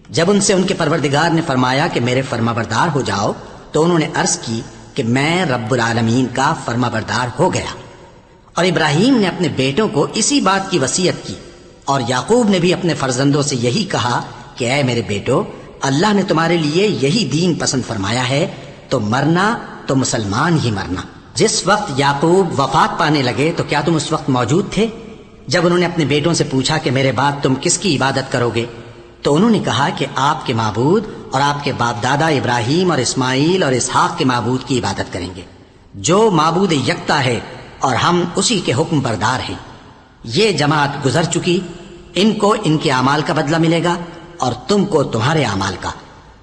جب ان سے ان کے پروردگار نے فرمایا کہ میرے فرما بردار ہو جاؤ تو انہوں نے عرض کی کہ میں رب العالمین کا فرما بردار ہو گیا۔ اور ابراہیم نے اپنے بیٹوں کو اسی بات کی وصیت کی، اور یعقوب نے بھی اپنے فرزندوں سے یہی کہا کہ اے میرے بیٹو، اللہ نے تمہارے لیے یہی دین پسند فرمایا ہے، تو مرنا تو مسلمان ہی مرنا۔ جس وقت یعقوب وفات پانے لگے تو کیا تم اس وقت موجود تھے جب انہوں نے اپنے بیٹوں سے پوچھا کہ میرے بعد تم کس کی عبادت کرو گے؟ تو انہوں نے کہا کہ آپ کے معبود اور آپ کے باپ دادا ابراہیم اور اسماعیل اور اسحاق کے معبود کی عبادت کریں گے، جو معبود یکتا ہے اور ہم اسی کے حکم بردار ہیں۔ یہ جماعت گزر چکی، ان کو ان کے اعمال کا بدلہ ملے گا اور تم کو تمہارے اعمال کا،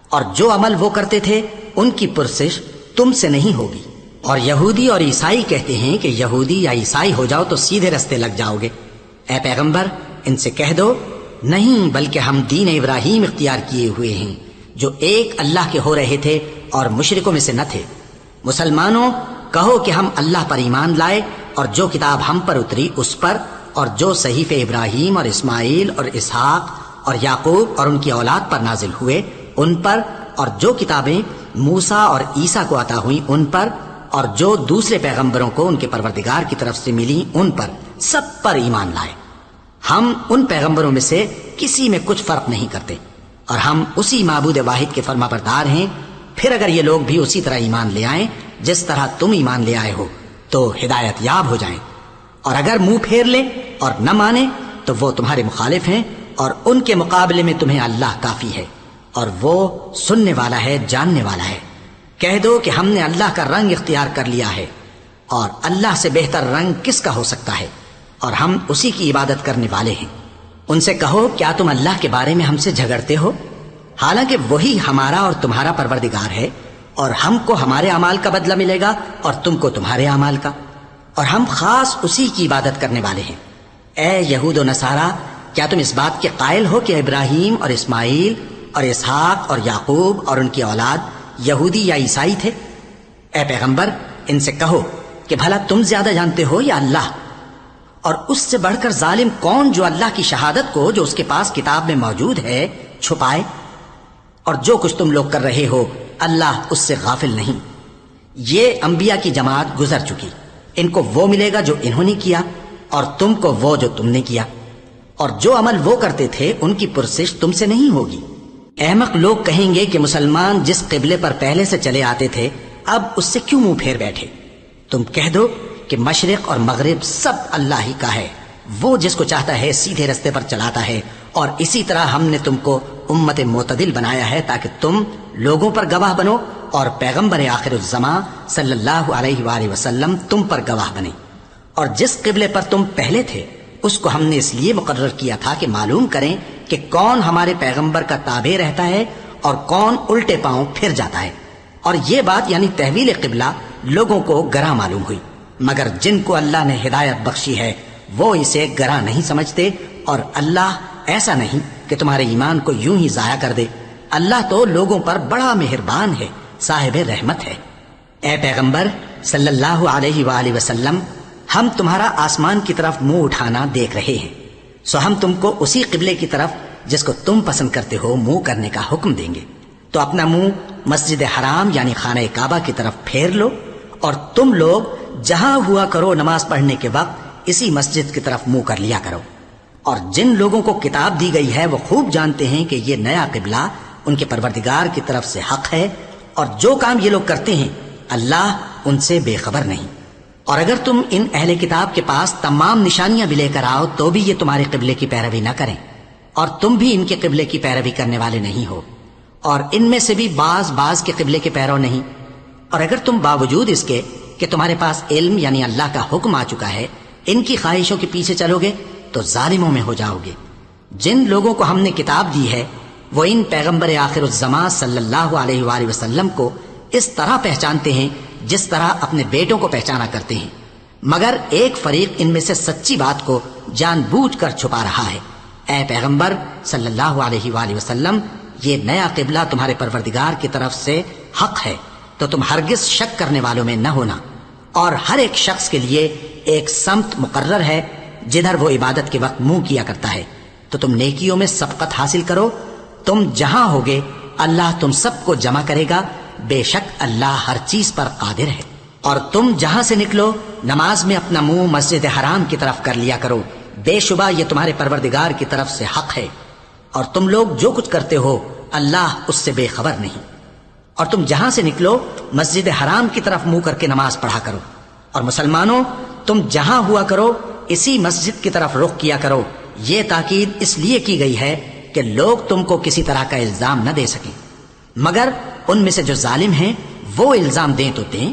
اور جو عمل وہ کرتے تھے ان کی پرسش تم سے نہیں ہوگی۔ اور یہودی اور عیسائی کہتے ہیں کہ یہودی یا عیسائی ہو جاؤ تو سیدھے رستے لگ جاؤ گے۔ اے پیغمبر ان سے کہہ دو نہیں، بلکہ ہم دین ابراہیم اختیار کیے ہوئے ہیں جو ایک اللہ کے ہو رہے تھے اور مشرکوں میں سے نہ تھے۔ مسلمانوں کہو کہ ہم اللہ پر ایمان لائے اور جو کتاب ہم پر اتری اس پر، اور جو صحیفے ابراہیم اور اسماعیل اور اسحاق اور یعقوب اور ان کی اولاد پر نازل ہوئے ان پر، اور جو کتابیں موسیٰ اور عیسیٰ کو عطا ہوئیں ان پر، اور جو دوسرے پیغمبروں کو ان کے پروردگار کی طرف سے ملی ان پر، سب پر ایمان لائے۔ ہم ان پیغمبروں میں سے کسی میں کچھ فرق نہیں کرتے، اور ہم اسی معبود واحد کے فرما بردار ہیں۔ پھر اگر یہ لوگ بھی اسی طرح ایمان لے آئیں جس طرح تم ایمان لے آئے ہو تو ہدایت یاب ہو جائیں، اور اگر منہ پھیر لیں اور نہ مانیں تو وہ تمہارے مخالف ہیں، اور ان کے مقابلے میں تمہیں اللہ کافی ہے، اور وہ سننے والا ہے، جاننے والا ہے۔ کہہ دو کہ ہم نے اللہ کا رنگ اختیار کر لیا ہے، اور اللہ سے بہتر رنگ کس کا ہو سکتا ہے، اور ہم اسی کی عبادت کرنے والے ہیں۔ ان سے کہو کیا تم اللہ کے بارے میں ہم سے جھگڑتے ہو، حالانکہ وہی ہمارا اور تمہارا پروردگار ہے، اور ہم کو ہمارے اعمال کا بدلہ ملے گا اور تم کو تمہارے اعمال کا، اور ہم خاص اسی کی عبادت کرنے والے ہیں۔ اے یہود و نصارا، کیا تم اس بات کے قائل ہو کہ ابراہیم اور اسماعیل اور اسحاق اور یعقوب اور ان کی اولاد یہودی یا عیسائی تھے؟ اے پیغمبر، ان سے کہو کہ بھلا تم زیادہ جانتے ہو یا اللہ؟ اور اس سے بڑھ کر ظالم کون جو اللہ کی شہادت کو جو اس کے پاس کتاب میں موجود ہے چھپائے؟ اور جو کچھ تم لوگ کر رہے ہو اللہ اس سے غافل نہیں۔ یہ انبیاء کی جماعت گزر چکی، ان کو وہ ملے گا جو انہوں نے کیا، اور تم کو وہ جو تم نے کیا، اور جو عمل وہ کرتے تھے ان کی پرسش تم سے نہیں ہوگی۔ احمق لوگ کہیں گے کہ مسلمان جس قبلے پر پہلے سے چلے آتے تھے اب اس سے کیوں منہ پھیر بیٹھے؟ تم کہہ دو کہ مشرق اور مغرب سب اللہ ہی کا ہے، وہ جس کو چاہتا ہے سیدھے رستے پر چلاتا ہے، اور اسی طرح ہم نے تم کو امت معتدل بنایا ہے تاکہ تم لوگوں پر گواہ بنو، اور پیغمبر آخر الزماں صلی اللہ علیہ وآلہ وسلم تم پر گواہ بنے۔ اور جس قبلے پر تم پہلے تھے اس کو ہم نے اس لیے مقرر کیا تھا کہ معلوم کریں کہ کون ہمارے پیغمبر کا تابع رہتا ہے اور کون الٹے پاؤں پھر جاتا ہے۔ اور یہ بات یعنی تحویل قبلہ لوگوں کو گراں معلوم ہوئی، مگر جن کو اللہ نے ہدایت بخشی ہے وہ اسے گراں نہیں سمجھتے، اور اللہ ایسا نہیں کہ تمہارے ایمان کو یوں ہی ضائع کر دے۔ اللہ تو لوگوں پر بڑا مہربان ہے، صاحب رحمت ہے۔ اے پیغمبر صلی اللہ علیہ وآلہ وسلم، ہم تمہارا آسمان کی طرف منہ اٹھانا دیکھ رہے ہیں، سو ہم تم کو اسی قبلے کی طرف جس کو تم پسند کرتے ہو منہ کرنے کا حکم دیں گے۔ تو اپنا منہ مسجد حرام یعنی خانہ کعبہ کی طرف پھیر لو، اور تم لوگ جہاں ہوا کرو نماز پڑھنے کے وقت اسی مسجد کی طرف منہ کر لیا کرو۔ اور جن لوگوں کو کتاب دی گئی ہے وہ خوب جانتے ہیں کہ یہ نیا قبلہ ان کے پروردگار کی طرف سے حق ہے، اور جو کام یہ لوگ کرتے ہیں اللہ ان سے بے خبر نہیں۔ اور اگر تم ان اہل کتاب کے پاس تمام نشانیاں بھی لے کر آؤ تو بھی یہ تمہارے قبلے کی پیروی نہ کریں، اور تم بھی ان کے قبلے کی پیروی کرنے والے نہیں ہو، اور ان میں سے بھی بعض کے قبلے کے پیرو نہیں۔ اور اگر تم باوجود اس کے کہ تمہارے پاس علم یعنی اللہ کا حکم آ چکا ہے ان کی خواہشوں کے پیچھے چلو گے تو ظالموں میں ہو جاؤ گے۔ جن لوگوں کو ہم نے کتاب دی ہے وہ ان پیغمبر آخر الزماں صلی اللہ علیہ وآلہ وسلم کو اس طرح پہچانتے ہیں جس طرح اپنے بیٹوں کو پہچانا کرتے ہیں، مگر ایک فریق ان میں سے سچی بات کو جان بوجھ کر چھپا رہا ہے۔ اے پیغمبر صلی اللہ علیہ وآلہ وسلم، یہ نیا قبلہ تمہارے پروردگار کی طرف سے حق ہے، تو تم ہرگز شک کرنے والوں میں نہ ہونا، اور ہر ایک شخص کے لیے ایک سمت مقرر ہے جدھر وہ عبادت کے وقت منہ کیا کرتا ہے، تو تم نیکیوں میں سبقت حاصل کرو۔ تم جہاں ہوگے اللہ تم سب کو جمع کرے گا، بے شک اللہ ہر چیز پر قادر ہے۔ اور تم جہاں سے نکلو نماز میں اپنا منہ مسجد حرام کی طرف کر لیا کرو، بے شبہ یہ تمہارے پروردگار کی طرف سے حق ہے، اور تم لوگ جو کچھ کرتے ہو اللہ اس سے بے خبر نہیں۔ اور تم جہاں سے نکلو مسجد حرام کی طرف منہ کر کے نماز پڑھا کرو، اور مسلمانوں تم جہاں ہوا کرو اسی مسجد کی طرف رخ کیا کرو۔ یہ تاکید اس لیے کی گئی ہے کہ لوگ تم کو کسی طرح کا الزام نہ دے سکیں، مگر ان میں سے جو ظالم ہیں وہ الزام دیں تو دیں،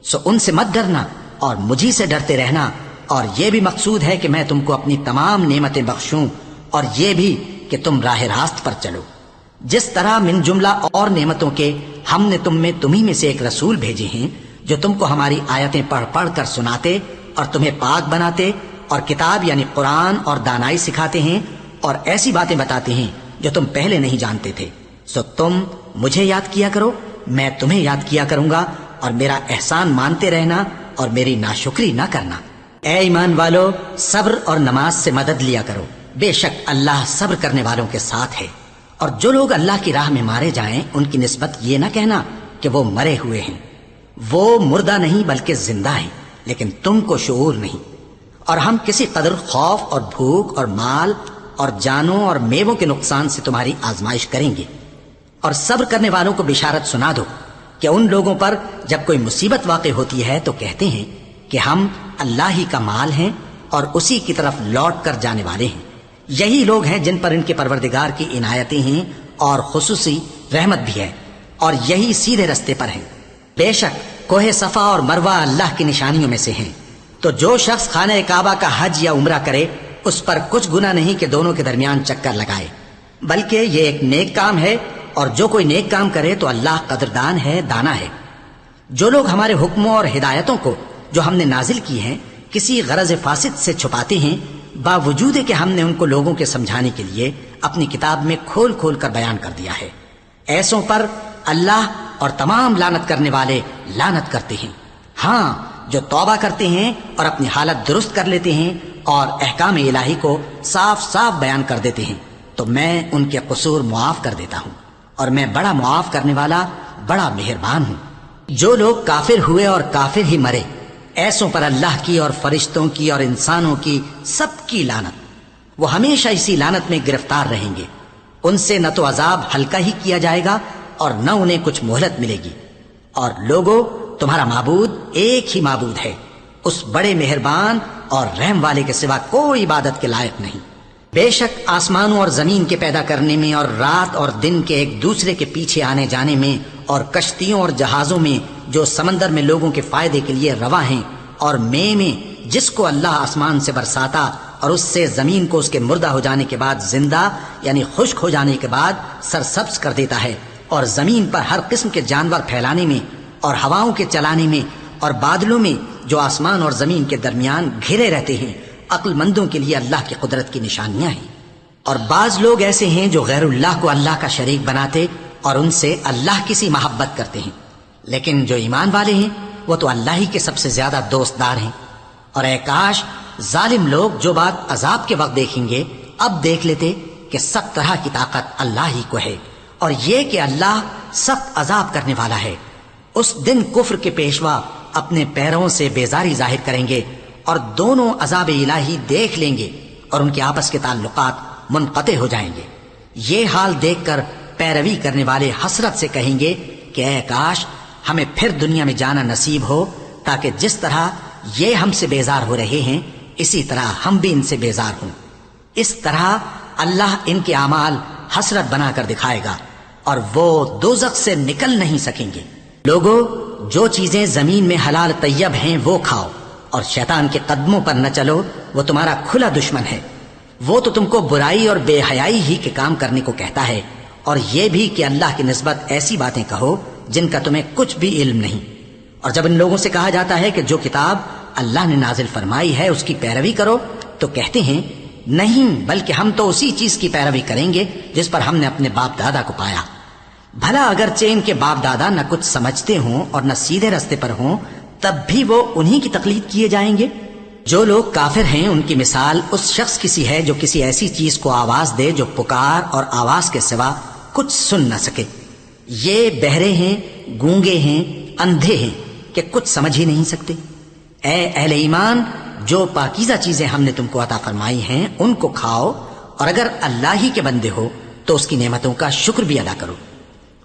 سو ان سے مت ڈرنا اور مجھی سے ڈرتے رہنا۔ اور یہ بھی مقصود ہے کہ میں تم کو اپنی تمام نعمتیں بخشوں، اور یہ بھی کہ تم راہ راست پر چلو، جس طرح من جملہ اور نعمتوں کے ہم نے تم میں تمہیں میں سے ایک رسول بھیجے ہیں جو تم کو ہماری آیتیں پڑھ پڑھ کر سناتے اور تمہیں پاک بناتے، اور کتاب یعنی قرآن اور دانائی سکھاتے ہیں، اور ایسی باتیں بتاتے ہیں جو تم پہلے نہیں جانتے تھے۔ سو تم مجھے یاد کیا کرو، میں تمہیں یاد کیا کروں گا، اور میرا احسان مانتے رہنا اور میری ناشکری نہ کرنا۔ اے ایمان والو، صبر اور نماز سے مدد لیا کرو، بے شک اللہ صبر کرنے والوں کے ساتھ ہے۔ اور جو لوگ اللہ کی راہ میں مارے جائیں ان کی نسبت یہ نہ کہنا کہ وہ مرے ہوئے ہیں، وہ مردہ نہیں بلکہ زندہ ہیں، لیکن تم کو شعور نہیں۔ اور ہم کسی قدر خوف اور بھوک اور مال اور جانوں اور میووں کے نقصان سے تمہاری آزمائش کریں گے۔ اور صبر کرنے والوں کو بشارت سنا دو کہ ان لوگوں پر جب کوئی مصیبت واقع ہوتی ہے تو کہتے ہیں کہ ہم اللہ ہی کا مال ہیں اور اسی کی طرف لوٹ کر جانے والے ہیں۔ یہی لوگ ہیں جن پر ان کے پروردگار کی عنایتیں ہیں اور خصوصی رحمت بھی ہے، اور یہی سیدھے رستے پر ہیں۔ بے شک کوہ صفا اور مروہ اللہ کی نشانیوں میں سے ہیں، تو جو شخص خانہ کعبہ کا حج یا عمرہ کرے اس پر کچھ گناہ نہیں کہ دونوں کے درمیان چکر لگائے، بلکہ یہ ایک نیک کام ہے، اور جو کوئی نیک کام کرے تو اللہ قدردان ہے، دانا ہے۔ جو لوگ ہمارے حکموں اور ہدایتوں کو جو ہم نے نازل کی ہیں کسی غرض فاسد سے چھپاتے ہیں، باوجود کہ ہم نے ان کو لوگوں کے سمجھانے کے لیے اپنی کتاب میں کھول کھول کر بیان کر دیا ہے، ایسوں پر اللہ اور تمام لعنت کرنے والے لعنت کرتے ہیں۔ ہاں، جو توبہ کرتے ہیں اور اپنی حالت درست کر لیتے ہیں اور احکام الہی کو صاف صاف بیان کر دیتے ہیں تو میں ان کے قصور معاف کر دیتا ہوں، اور میں بڑا معاف کرنے والا بڑا مہربان ہوں۔ جو لوگ کافر ہوئے اور کافر ہی مرے، ایسوں پر اللہ کی اور فرشتوں کی اور انسانوں کی سب کی لعنت، وہ ہمیشہ اسی لعنت میں گرفتار رہیں گے۔ ان سے نہ تو عذاب ہلکا ہی کیا جائے گا اور نہ انہیں کچھ مہلت ملے گی۔ اور لوگو، تمہارا معبود ایک ہی معبود ہے، اس بڑے مہربان اور رحم والے کے سوا کوئی عبادت کے لائق نہیں۔ بے شک آسمانوں اور زمین کے پیدا کرنے میں اور رات اور دن کے ایک دوسرے کے پیچھے آنے جانے میں اور کشتیوں اور جہازوں میں جو سمندر میں لوگوں کے فائدے کے لیے رواں ہیں، اور میں جس کو اللہ آسمان سے برساتا اور اس سے زمین کو اس کے مردہ ہو جانے کے بعد زندہ یعنی خشک ہو جانے کے بعد سرسبز کر دیتا ہے، اور زمین پر ہر قسم کے جانور پھیلانے میں اور ہواؤں کے چلانے میں اور بادلوں میں جو آسمان اور زمین کے درمیان گھرے رہتے ہیں، عقل مندوں کے لیے اللہ کی قدرت کی نشانیاں ہیں۔ اور بعض لوگ ایسے ہیں جو غیر اللہ کو اللہ کا شریک بناتے اور ان سے اللہ کی سی محبت کرتے ہیں، لیکن جو ایمان والے ہیں وہ تو اللہ ہی کے سب سے زیادہ دوستدار ہیں۔ اور اے کاش ظالم لوگ جو بات عذاب کے وقت دیکھیں گے اب دیکھ لیتے کہ سب طرح کی طاقت اللہ ہی کو ہے، اور یہ کہ اللہ سخت عذاب کرنے والا ہے۔ اس دن کفر کے پیشوا اپنے پیروں سے بیزاری ظاہر کریں گے اور دونوں عذاب الہی دیکھ لیں گے اور ان کے آپس کے تعلقات منقطع ہو جائیں گے۔ یہ حال دیکھ کر پیروی کرنے والے حسرت سے کہیں گے کہ اے کاش ہمیں پھر دنیا میں جانا نصیب ہو، تاکہ جس طرح یہ ہم سے بیزار ہو رہے ہیں اسی طرح ہم بھی ان سے بیزار ہوں۔ اس طرح اللہ ان کے اعمال حسرت بنا کر دکھائے گا اور وہ دوزخ سے نکل نہیں سکیں گے۔ لوگو، جو چیزیں زمین میں حلال طیب ہیں وہ کھاؤ، اور شیطان کے قدموں پر نہ چلو، وہ تمہارا کھلا دشمن ہے۔ وہ تو تم کو برائی اور بے حیائی ہی کے کام کرنے کو کہتا ہے، اور یہ بھی کہ اللہ کی نسبت ایسی باتیں کہو جن کا تمہیں کچھ بھی علم نہیں۔ اور جب ان لوگوں سے کہا جاتا ہے کہ جو کتاب اللہ نے نازل فرمائی ہے اس کی پیروی کرو، تو کہتے ہیں نہیں، بلکہ ہم تو اسی چیز کی پیروی کریں گے جس پر ہم نے اپنے باپ دادا کو پایا۔ بھلا اگرچہ ان کے باپ دادا نہ کچھ سمجھتے ہوں اور نہ سیدھے رستے پر ہوں، تب بھی وہ انہی کی تقلید کیے جائیں گے۔ جو لوگ کافر ہیں ان کی مثال اس شخص کی سی ہے جو کسی ایسی چیز کو آواز دے جو پکار اور آواز کے سوا کچھ سن نہ سکے۔ یہ بہرے ہیں، گونگے ہیں، اندھے ہیں کہ کچھ سمجھ ہی نہیں سکتے۔ اے اہل ایمان، جو پاکیزہ چیزیں ہم نے تم کو عطا فرمائی ہیں ان کو کھاؤ، اور اگر اللہ ہی کے بندے ہو تو اس کی نعمتوں کا شکر بھی ادا کرو۔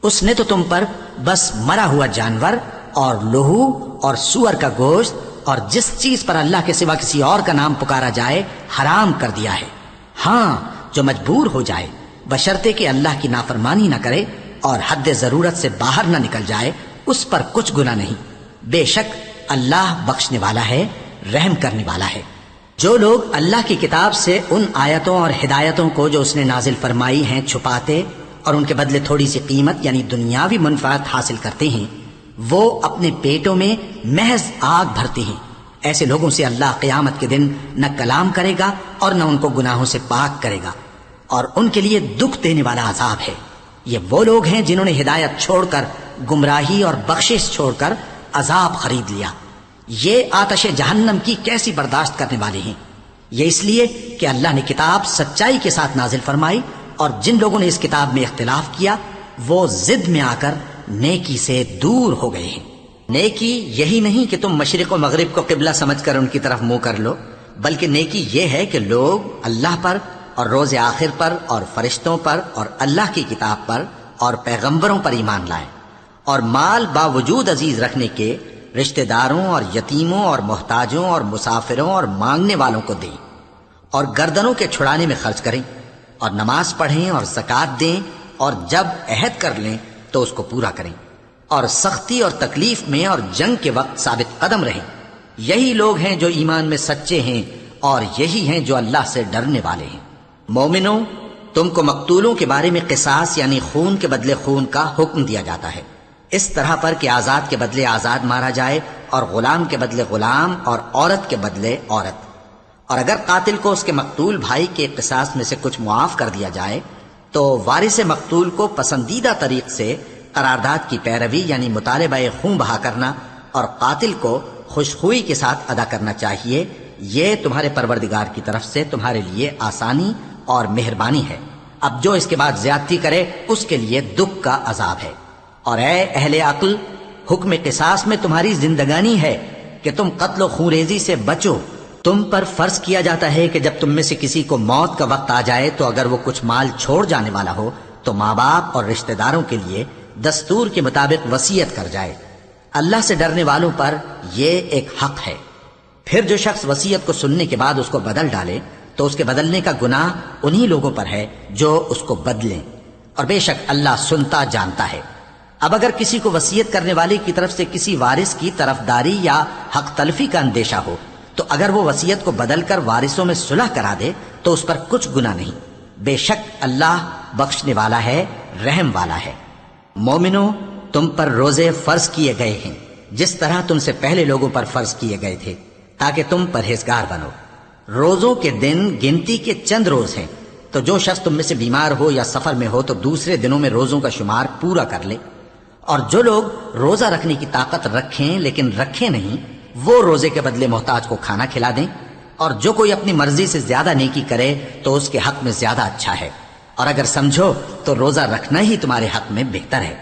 اس نے تو تم پر بس مرا ہوا جانور اور لہو اور سور کا گوشت اور جس چیز پر اللہ کے سوا کسی اور کا نام پکارا جائے حرام کر دیا ہے۔ ہاں، جو مجبور ہو جائے بشرطے کہ اللہ کی نافرمانی نہ کرے اور حد ضرورت سے باہر نہ نکل جائے، اس پر کچھ گناہ نہیں۔ بے شک اللہ بخشنے والا ہے، رحم کرنے والا ہے۔ جو لوگ اللہ کی کتاب سے ان آیتوں اور ہدایتوں کو جو اس نے نازل فرمائی ہیں چھپاتے اور ان کے بدلے تھوڑی سی قیمت یعنی دنیاوی منفعت حاصل کرتے ہیں، وہ اپنے پیٹوں میں محض آگ بھرتے ہیں۔ ایسے لوگوں سے اللہ قیامت کے دن نہ کلام کرے گا اور نہ ان کو گناہوں سے پاک کرے گا، اور ان کے لیے دکھ دینے والا عذاب ہے۔ یہ وہ لوگ ہیں جنہوں نے ہدایت چھوڑ کر، گمراہی اور بخشش چھوڑ کر عذاب خرید لیا۔ یہ آتش جہنم کی کیسی برداشت کرنے والے ہیں۔ یہ اس لیے کہ اللہ نے کتاب سچائی کے ساتھ نازل فرمائی، اور جن لوگوں نے اس کتاب میں اختلاف کیا وہ ضد میں آ کر نیکی سے دور ہو گئے ہیں۔ نیکی یہی نہیں کہ تم مشرق و مغرب کو قبلہ سمجھ کر ان کی طرف منہ کر لو، بلکہ نیکی یہ ہے کہ لوگ اللہ پر اور روز آخر پر اور فرشتوں پر اور اللہ کی کتاب پر اور پیغمبروں پر ایمان لائیں، اور مال باوجود عزیز رکھنے کے رشتہ داروں اور یتیموں اور محتاجوں اور مسافروں اور مانگنے والوں کو دیں، اور گردنوں کے چھڑانے میں خرچ کریں، اور نماز پڑھیں اور زکوٰۃ دیں، اور جب عہد کر لیں تو اس کو پورا کریں، اور سختی اور تکلیف میں اور جنگ کے وقت ثابت قدم رہیں۔ یہی لوگ ہیں جو ایمان میں سچے ہیں، اور یہی ہیں جو اللہ سے ڈرنے والے ہیں۔ مومنوں، تم کو مقتولوں کے بارے میں قصاص یعنی خون کے بدلے خون کا حکم دیا جاتا ہے، اس طرح پر کہ آزاد کے بدلے آزاد مارا جائے، اور غلام کے بدلے غلام، اور عورت کے بدلے عورت۔ اور اگر قاتل کو اس کے مقتول بھائی کے قصاص میں سے کچھ معاف کر دیا جائے تو وارث مقتول کو پسندیدہ طریق سے قرارداد کی پیروی یعنی مطالبہ خون بہا کرنا اور قاتل کو خوشخوئی کے ساتھ ادا کرنا چاہیے۔ یہ تمہارے پروردگار کی طرف سے تمہارے لیے آسانی اور مہربانی ہے۔ اب جو اس کے بعد زیادتی کرے اس کے لیے دکھ کا عذاب ہے۔ اور اے اہل عقل، حکم قصاص میں تمہاری زندگانی ہے کہ تم قتل و خونریزی سے بچو۔ تم پر فرض کیا جاتا ہے کہ جب تم میں سے کسی کو موت کا وقت آ جائے تو اگر وہ کچھ مال چھوڑ جانے والا ہو تو ماں باپ اور رشتہ داروں کے لیے دستور کے مطابق وصیت کر جائے۔ اللہ سے ڈرنے والوں پر یہ ایک حق ہے۔ پھر جو شخص وصیت کو سننے کے بعد اس کو بدل ڈالے تو اس کے بدلنے کا گناہ انہی لوگوں پر ہے جو اس کو بدلیں، اور بے شک اللہ سنتا جانتا ہے۔ اب اگر کسی کو وصیت کرنے والے کی طرف سے کسی وارث کی طرفداری یا حق تلفی کا اندیشہ ہو تو اگر وہ وصیت کو بدل کر وارثوں میں صلح کرا دے تو اس پر کچھ گناہ نہیں، بے شک اللہ بخشنے والا ہے، رحم والا ہے۔ مومنوں، تم پر روزے فرض کیے گئے ہیں جس طرح تم سے پہلے لوگوں پر فرض کیے گئے تھے تاکہ تم پرہیزگار بنو۔ روزوں کے دن گنتی کے چند روز ہیں، تو جو شخص تم میں سے بیمار ہو یا سفر میں ہو تو دوسرے دنوں میں روزوں کا شمار پورا کر لے۔ اور جو لوگ روزہ رکھنے کی طاقت رکھیں لیکن رکھیں نہیں، وہ روزے کے بدلے محتاج کو کھانا کھلا دیں۔ اور جو کوئی اپنی مرضی سے زیادہ نیکی کرے تو اس کے حق میں زیادہ اچھا ہے، اور اگر سمجھو تو روزہ رکھنا ہی تمہارے حق میں بہتر ہے۔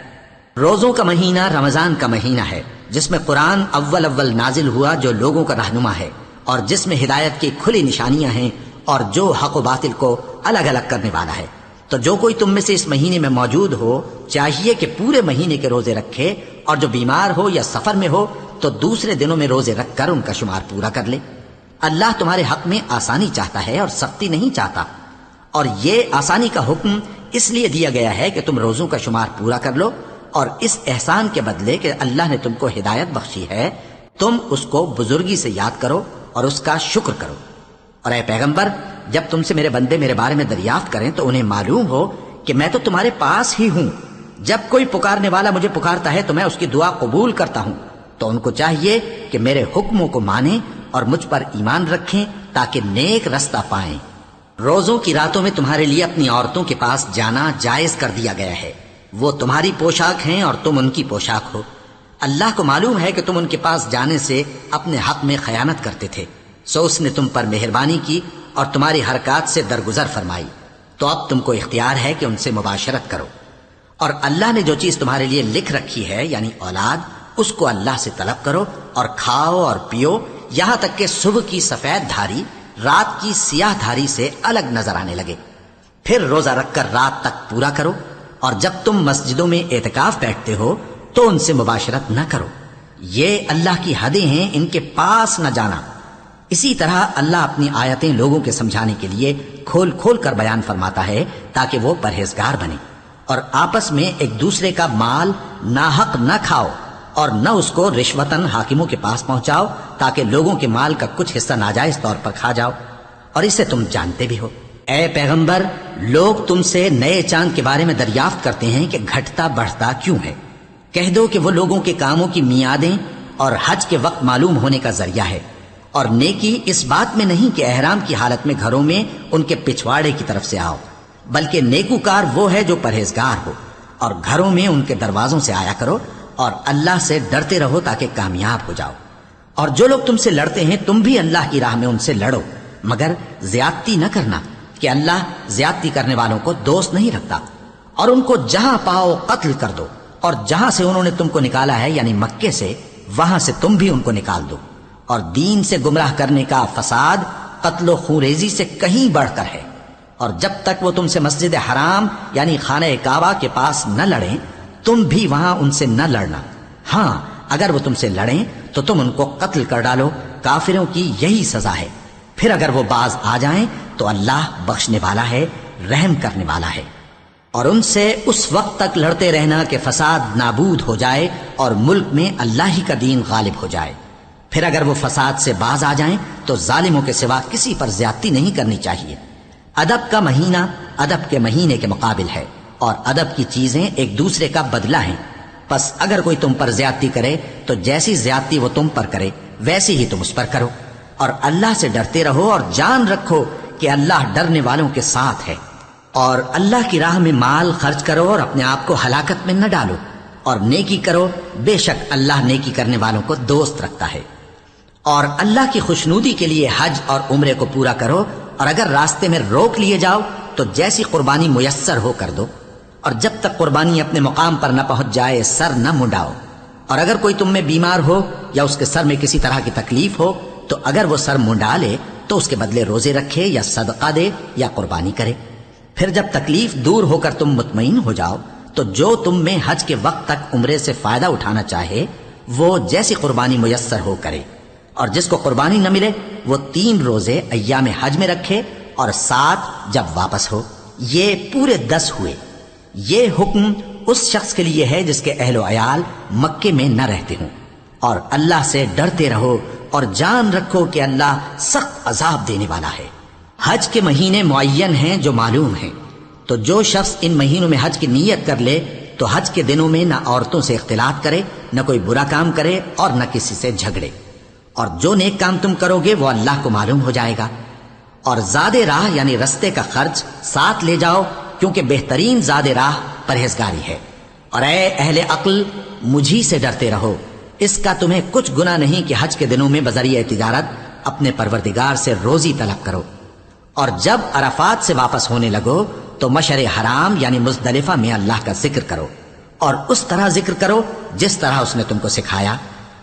روزوں کا مہینہ رمضان کا مہینہ ہے جس میں قرآن اول نازل ہوا، جو لوگوں کا رہنما ہے اور جس میں ہدایت کی کھلی نشانیاں ہیں اور جو حق و باطل کو الگ الگ کرنے والا ہے۔ تو جو کوئی تم میں سے اس مہینے میں موجود ہو چاہیے کہ پورے مہینے کے روزے رکھے، اور جو بیمار ہو یا سفر میں ہو تو دوسرے دنوں میں روزے رکھ کر ان کا شمار پورا کر لے۔ اللہ تمہارے حق میں آسانی چاہتا ہے اور سختی نہیں چاہتا، اور یہ آسانی کا حکم اس لیے دیا گیا ہے کہ تم روزوں کا شمار پورا کر لو، اور اس احسان کے بدلے کہ اللہ نے تم کو ہدایت بخشی ہے تم اس کو بزرگی سے یاد کرو اور اس کا شکر کرو۔ اور اے پیغمبر، جب تم سے میرے بندے میرے بارے میں دریافت کریں تو انہیں معلوم ہو کہ میں تو تمہارے پاس ہی ہوں۔ جب کوئی پکارنے والا مجھے پکارتا ہے تو میں اس کی دعا قبول کرتا ہوں۔ تو ان کو چاہیے کہ میرے حکموں کو مانیں اور مجھ پر ایمان رکھیں تاکہ نیک رستہ پائیں۔ روزوں کی راتوں میں تمہارے لیے اپنی عورتوں کے پاس جانا جائز کر دیا گیا ہے، وہ تمہاری پوشاک ہیں اور تم ان کی پوشاک ہو۔ اللہ کو معلوم ہے کہ تم ان کے پاس جانے سے اپنے حق میں خیانت کرتے تھے، سو اس نے تم پر مہربانی کی اور تمہاری حرکات سے درگزر فرمائی، تو اب تم کو اختیار ہے کہ ان سے مباشرت کرو۔ اور اللہ نے جو چیز تمہارے لیے لکھ رکھی ہے یعنی اولاد، اس کو اللہ سے طلب کرو اور کھاؤ اور پیو، یہاں تک کہ صبح کی سفید دھاری رات کی سیاہ دھاری سے الگ نظر آنے لگے۔ پھر روزہ رکھ کر رات تک پورا کرو، اور جب تم مسجدوں میں اعتکاف بیٹھتے ہو تو ان سے مباشرت نہ کرو، یہ اللہ کی حدیں ہیں، ان کے پاس نہ جانا۔ اسی طرح اللہ اپنی آیتیں لوگوں کے سمجھانے کے لیے کھول کھول کر بیان فرماتا ہے تاکہ وہ پرہیزگار بنے۔ اور آپس میں ایک دوسرے کا مال ناحق نہ کھاؤ، اور نہ اس کو رشوتاً حاکموں کے پاس پہنچاؤ تاکہ لوگوں کے مال کا کچھ حصہ ناجائز طور پر کھا جاؤ، اور اسے تم جانتے بھی ہو۔ اے پیغمبر، لوگ تم سے نئے چاند کے بارے میں دریافت کرتے ہیں کہ گھٹتا بڑھتا کیوں ہے۔ کہہ دو کہ وہ لوگوں کے کاموں کی میعادیں اور حج کے وقت معلوم ہونے کا ذریعہ ہے، اور نیکی اس بات میں نہیں کہ احرام کی حالت میں گھروں میں ان کے پچھواڑے کی طرف سے آؤ، بلکہ نیکوکار وہ ہے جو پرہیزگار ہو، اور گھروں میں ان کے دروازوں سے آیا کرو، اور اللہ سے ڈرتے رہو تاکہ کامیاب ہو جاؤ۔ اور جو لوگ تم سے لڑتے ہیں تم بھی اللہ کی راہ میں ان سے لڑو، مگر زیادتی نہ کرنا کہ اللہ زیادتی کرنے والوں کو دوست نہیں رکھتا۔ اور ان کو جہاں پاؤ قتل کر دو، اور جہاں سے انہوں نے تم کو نکالا ہے یعنی مکے سے، وہاں سے تم بھی ان کو نکال دو۔ اور دین سے گمراہ کرنے کا فساد قتل و خونریزی سے کہیں بڑھ کر ہے، اور جب تک وہ تم سے مسجد حرام یعنی خانہ کعبہ کے پاس نہ لڑیں تم بھی وہاں ان سے نہ لڑنا. ہاں اگر وہ تم سے لڑیں تو تم ان کو قتل کر ڈالو. کافروں کی یہی سزا ہے. پھر اگر وہ باز آ جائیں تو اللہ بخشنے والا ہے، رحم کرنے والا ہے. اور ان سے اس وقت تک لڑتے رہنا کہ فساد نابود ہو جائے اور ملک میں اللہ ہی کا دین غالب ہو جائے. پھر اگر وہ فساد سے باز آ جائیں تو ظالموں کے سوا کسی پر زیادتی نہیں کرنی چاہیے. ادب کا مہینہ ادب کے مہینے کے مقابل ہے اور ادب کی چیزیں ایک دوسرے کا بدلہ ہیں. پس اگر کوئی تم پر زیادتی کرے تو جیسی زیادتی وہ تم پر کرے ویسی ہی تم اس پر کرو. اور اللہ سے ڈرتے رہو اور جان رکھو کہ اللہ ڈرنے والوں کے ساتھ ہے. اور اللہ کی راہ میں مال خرچ کرو اور اپنے آپ کو ہلاکت میں نہ ڈالو. اور نیکی کرو، بے شک اللہ نیکی کرنے والوں کو دوست رکھتا ہے. اور اللہ کی خوشنودی کے لیے حج اور عمرے کو پورا کرو. اور اگر راستے میں روک لیے جاؤ تو جیسی قربانی میسر ہو کر دو. اور جب تک قربانی اپنے مقام پر نہ پہنچ جائے سر نہ منڈاؤ. اور اگر کوئی تم میں بیمار ہو یا اس کے سر میں کسی طرح کی تکلیف ہو تو اگر وہ سر منڈا لے تو اس کے بدلے روزے رکھے یا صدقہ دے یا قربانی کرے. پھر جب تکلیف دور ہو کر تم مطمئن ہو جاؤ تو جو تم میں حج کے وقت تک عمرے سے فائدہ اٹھانا چاہے وہ جیسی قربانی میسر ہو کرے. اور جس کو قربانی نہ ملے وہ 3 روزے ایام حج میں رکھے اور 7 جب واپس ہو. یہ پورے 10 ہوئے. یہ حکم اس شخص کے لیے ہے جس کے اہل و عیال مکے میں نہ رہتے ہوں. اور اللہ سے ڈرتے رہو اور جان رکھو کہ اللہ سخت عذاب دینے والا ہے. حج کے مہینے معین ہیں جو معلوم ہیں. تو جو شخص ان مہینوں میں حج کی نیت کر لے تو حج کے دنوں میں نہ عورتوں سے اختلاط کرے، نہ کوئی برا کام کرے اور نہ کسی سے جھگڑے. اور جو نیک کام تم کرو گے وہ اللہ کو معلوم ہو جائے گا. اور زاد راہ یعنی رستے کا خرچ ساتھ لے جاؤ کیونکہ بہترین زاد راہ پرہیزگاری ہے. اور اے اہل عقل مجھی سے ڈرتے رہو. اس کا تمہیں کچھ گناہ نہیں کہ حج کے دنوں میں بذریعہ تجارت اپنے پروردگار سے روزی طلب کرو. اور جب عرفات سے واپس ہونے لگو تو مشعر حرام یعنی مزدلفہ میں اللہ کا ذکر کرو اور اس طرح ذکر کرو جس طرح اس نے تم کو سکھایا.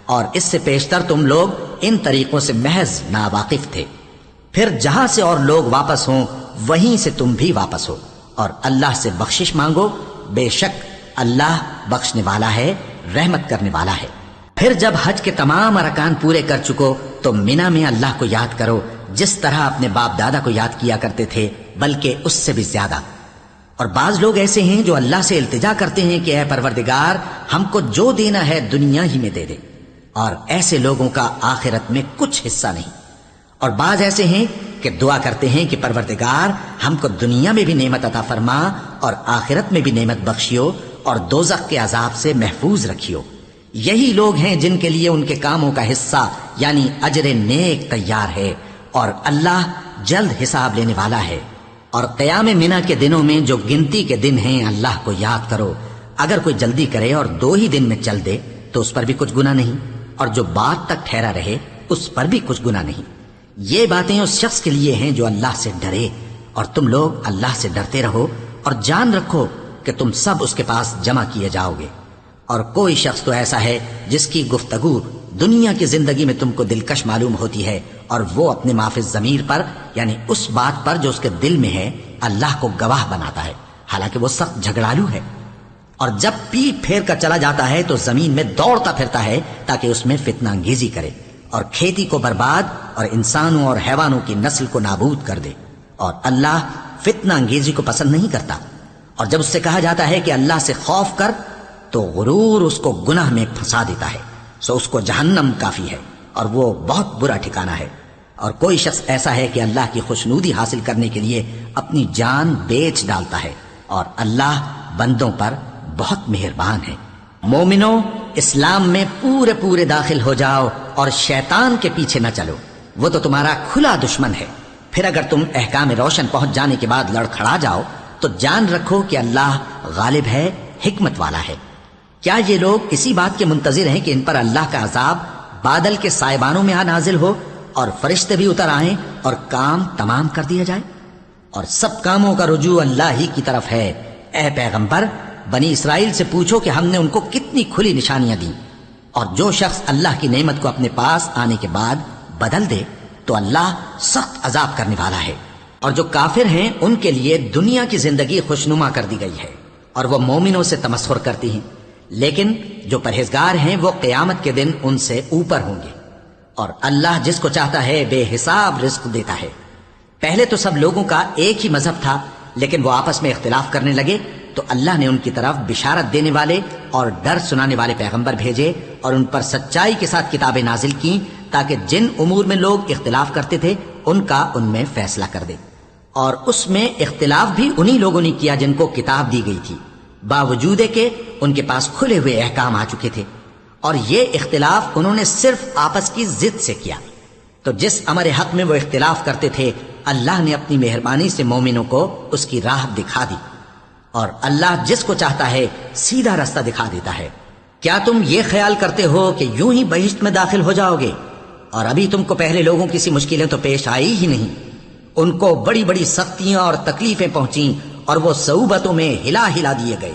اور اس سے پیشتر تم لوگ ان طریقوں سے محض ناواقف تھے. پھر جہاں سے اور لوگ واپس ہوں وہیں سے تم بھی واپس ہو اور اللہ سے بخشش مانگو. بے شک اللہ بخشنے والا ہے، رحمت کرنے والا ہے. پھر جب حج کے تمام ارکان پورے کر چکو تو مینا میں اللہ کو یاد کرو جس طرح اپنے باپ دادا کو یاد کیا کرتے تھے، بلکہ اس سے بھی زیادہ. اور بعض لوگ ایسے ہیں جو اللہ سے التجا کرتے ہیں کہ اے پروردگار ہم کو جو دینا ہے دنیا ہی میں دے دے. اور ایسے لوگوں کا آخرت میں کچھ حصہ نہیں. اور بعض ایسے ہیں کہ دعا کرتے ہیں کہ پروردگار ہم کو دنیا میں بھی نعمت عطا فرما اور آخرت میں بھی نعمت بخشیو اور دوزخ کے عذاب سے محفوظ رکھیو. یہی لوگ ہیں جن کے لیے ان کے کاموں کا حصہ یعنی اجر نیک تیار ہے اور اللہ جلد حساب لینے والا ہے. اور قیام منا کے دنوں میں جو گنتی کے دن ہیں اللہ کو یاد کرو. اگر کوئی جلدی کرے اور 2 ہی دن میں چل دے تو اس پر بھی کچھ گناہ نہیں، اور جو بات تک ٹھہرا رہے اس پر بھی کچھ گناہ نہیں. یہ باتیں اس شخص کے لیے ہیں جو اللہ سے ڈرے. اور تم لوگ اللہ سے ڈرتے رہو اور جان رکھو کہ تم سب اس کے پاس جمع کیے جاؤ گے. اور کوئی شخص تو ایسا ہے جس کی گفتگو دنیا کی زندگی میں تم کو دلکش معلوم ہوتی ہے اور وہ اپنے معافی ضمیر پر یعنی اس بات پر جو اس کے دل میں ہے اللہ کو گواہ بناتا ہے، حالانکہ وہ سخت جھگڑالو ہے. اور جب پیٹ پھیر کر چلا جاتا ہے تو زمین میں دوڑتا پھرتا ہے تاکہ اس میں فتنہ انگیزی کرے اور کھیتی کو برباد اور انسانوں اور حیوانوں کی نسل کو نابود کر دے. اور اللہ فتنہ انگیزی کو پسند نہیں کرتا. اور جب اس سے کہا جاتا ہے کہ اللہ سے خوف کر تو غرور اس کو گناہ میں پھنسا دیتا ہے، سو اس کو جہنم کافی ہے اور وہ بہت برا ٹھکانہ ہے. اور کوئی شخص ایسا ہے کہ اللہ کی خوشنودی حاصل کرنے کے لیے اپنی جان بیچ ڈالتا ہے اور اللہ بندوں پر بہت مہربان ہے. مومنو اسلام میں پورے داخل ہو جاؤ اور شیطان کے پیچھے نہ چلو، وہ تو تمہارا کھلا دشمن ہے. پھر اگر تم احکام روشن پہنچ جانے کے بعد لڑکھڑا جاؤ تو جان رکھو کہ اللہ غالب ہے، حکمت والا ہے. کیا یہ لوگ اسی بات کے منتظر ہیں کہ ان پر اللہ کا عذاب بادل کے سائبانوں میں نازل ہو اور فرشتے بھی اتر آئیں اور کام تمام کر دیا جائے؟ اور سب کاموں کا رجوع اللہ ہی کی طرف ہے. اے پیغمبر بنی اسرائیل سے پوچھو کہ ہم نے ان کو کتنی کھلی نشانیاں دیں. اور جو شخص اللہ کی نعمت کو اپنے پاس آنے کے بعد بدل دے تو اللہ سخت عذاب کرنے والا ہے. اور جو کافر ہیں ان کے لیے دنیا کی زندگی خوشنما کر دی گئی ہے اور وہ مومنوں سے تمسخر کرتی ہیں، لیکن جو پرہیزگار ہیں وہ قیامت کے دن ان سے اوپر ہوں گے، اور اللہ جس کو چاہتا ہے بے حساب رزق دیتا ہے۔ پہلے تو سب لوگوں کا ایک ہی مذہب تھا، لیکن وہ آپس میں اختلاف کرنے لگے تو اللہ نے ان کی طرف بشارت دینے والے اور ڈر سنانے والے پیغمبر بھیجے اور ان پر سچائی کے ساتھ کتابیں نازل کی، تاکہ جن امور میں لوگ اختلاف کرتے تھے ان کا ان میں فیصلہ کر دے۔ اور اس میں اختلاف بھی انہی لوگوں نے کیا جن کو کتاب دی گئی تھی، باوجود کہ ان کے پاس کھلے ہوئے احکام آ چکے تھے، اور یہ اختلاف انہوں نے صرف آپس کی ضد سے کیا۔ تو جس امر حق میں وہ اختلاف کرتے تھے اللہ نے اپنی مہربانی سے مومنوں کو اس کی راہ دکھا دی، اور اللہ جس کو چاہتا ہے سیدھا راستہ دکھا دیتا ہے۔ کیا تم یہ خیال کرتے ہو کہ یوں ہی بہشت میں داخل ہو جاؤ گے، اور ابھی تم کو پہلے لوگوں کی سی مشکلیں تو پیش آئی ہی نہیں؟ ان کو بڑی بڑی سختیاں اور تکلیفیں پہنچیں اور وہ صعوبتوں میں ہلا ہلا دیے گئے،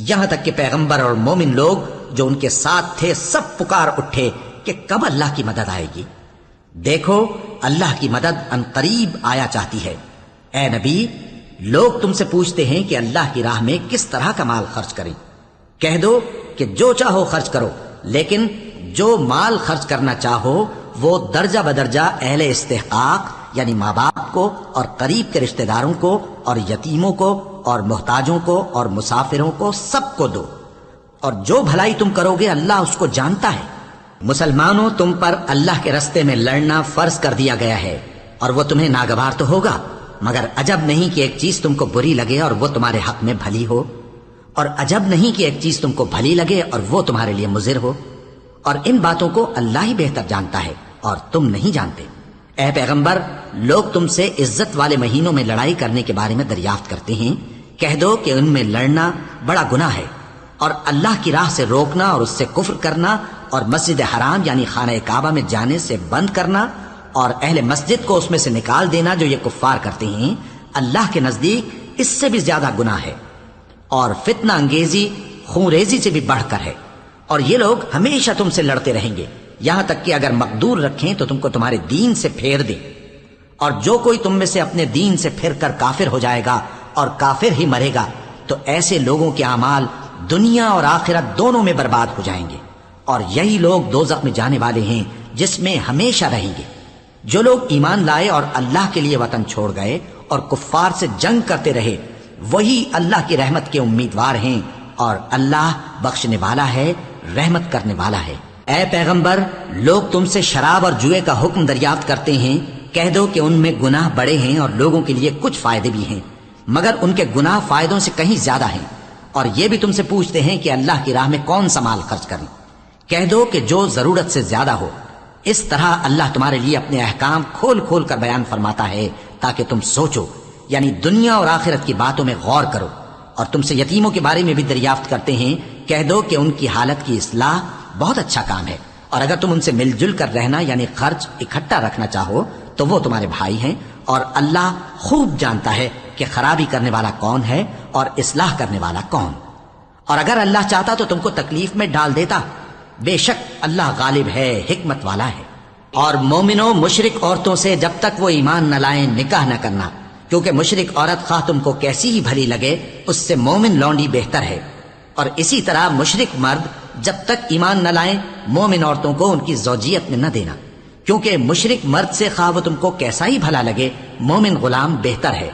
یہاں تک کہ پیغمبر اور مومن لوگ جو ان کے ساتھ تھے سب پکار اٹھے کہ کب اللہ کی مدد آئے گی۔ دیکھو اللہ کی مدد ان قریب آیا چاہتی ہے۔ اے نبی، لوگ تم سے پوچھتے ہیں کہ اللہ کی راہ میں کس طرح کا مال خرچ کریں۔ کہہ دو کہ جو چاہو خرچ کرو، لیکن جو مال خرچ کرنا چاہو وہ درجہ بدرجہ اہل استحقاق یعنی ماں باپ کو اور قریب کے رشتہ داروں کو اور یتیموں کو اور محتاجوں کو اور مسافروں کو سب کو دو، اور جو بھلائی تم کرو گے اللہ اس کو جانتا ہے۔ مسلمانوں، تم پر اللہ کے رستے میں لڑنا فرض کر دیا گیا ہے، اور وہ تمہیں ناگوار تو ہوگا، مگر عجب نہیں کہ ایک چیز تم کو بری لگے اور وہ تمہارے حق میں بھلی ہو، اور عجب نہیں کہ ایک چیز تم کو بھلی لگے اور وہ تمہارے لیے مضر ہو، اور ان باتوں کو اللہ ہی بہتر جانتا ہے اور تم نہیں جانتے۔ اے پیغمبر، لوگ تم سے عزت والے مہینوں میں لڑائی کرنے کے بارے میں دریافت کرتے ہیں، کہہ دو کہ ان میں لڑنا بڑا گناہ ہے، اور اللہ کی راہ سے روکنا اور اس سے کفر کرنا اور مسجد حرام یعنی خانہ کعبہ میں جانے سے بند کرنا اور اہل مسجد کو اس میں سے نکال دینا جو یہ کفار کرتے ہیں، اللہ کے نزدیک اس سے بھی زیادہ گناہ ہے، اور فتنہ انگیزی خون ریزی سے بھی بڑھ کر ہے، اور یہ لوگ ہمیشہ تم سے لڑتے رہیں گے، یہاں تک کہ اگر مقدور رکھیں تو تم کو تمہارے دین سے پھیر دیں، اور جو کوئی تم میں سے اپنے دین سے پھر کر کافر ہو جائے گا اور کافر ہی مرے گا تو ایسے لوگوں کے اعمال دنیا اور آخرت دونوں میں برباد ہو جائیں گے، اور یہی لوگ دوزخ میں جانے والے ہیں جس میں ہمیشہ رہیں گے۔ جو لوگ ایمان لائے اور اللہ کے لیے وطن چھوڑ گئے اور کفار سے جنگ کرتے رہے وہی اللہ کی رحمت کے امیدوار ہیں، اور اللہ بخشنے والا ہے، رحمت کرنے والا ہے۔ اے پیغمبر، لوگ تم سے شراب اور جوئے کا حکم دریافت کرتے ہیں، کہہ دو کہ ان میں گناہ بڑے ہیں اور لوگوں کے لیے کچھ فائدے بھی ہیں، مگر ان کے گناہ فائدوں سے کہیں زیادہ ہیں، اور یہ بھی تم سے پوچھتے ہیں کہ اللہ کی راہ میں کون سا مال خرچ کریں۔ کہہ دو کہ جو ضرورت سے زیادہ ہو۔ اس طرح اللہ تمہارے لیے اپنے احکام کھول کھول کر بیان فرماتا ہے تاکہ تم سوچو، یعنی دنیا اور آخرت کی باتوں میں غور کرو۔ اور تم سے یتیموں کے بارے میں بھی دریافت کرتے ہیں، کہہ دو کہ ان کی حالت کی اصلاح بہت اچھا کام ہے، اور اگر تم ان سے مل جل کر رہنا یعنی خرچ اکٹھا رکھنا چاہو تو وہ تمہارے بھائی ہیں، اور اللہ خوب جانتا ہے کہ خرابی کرنے والا کون ہے اور اصلاح کرنے والا کون۔ اور اگر اللہ چاہتا تو تم کو تکلیف میں ڈال دیتا، بے شک اللہ غالب ہے، حکمت والا ہے۔ اور مومنوں، مشرک عورتوں سے جب تک وہ ایمان نہ لائیں نکاح نہ کرنا، کیونکہ مشرک عورت خواہ تم کو کیسی ہی بھلی لگے اس سے مومن لونڈی بہتر ہے، اور اسی طرح مشرک مرد جب تک ایمان نہ لائیں مومن عورتوں کو ان کی زوجیت میں نہ دینا، کیونکہ مشرک مرد سے خواہ وہ تم کو کیسا ہی بھلا لگے مومن غلام بہتر ہے۔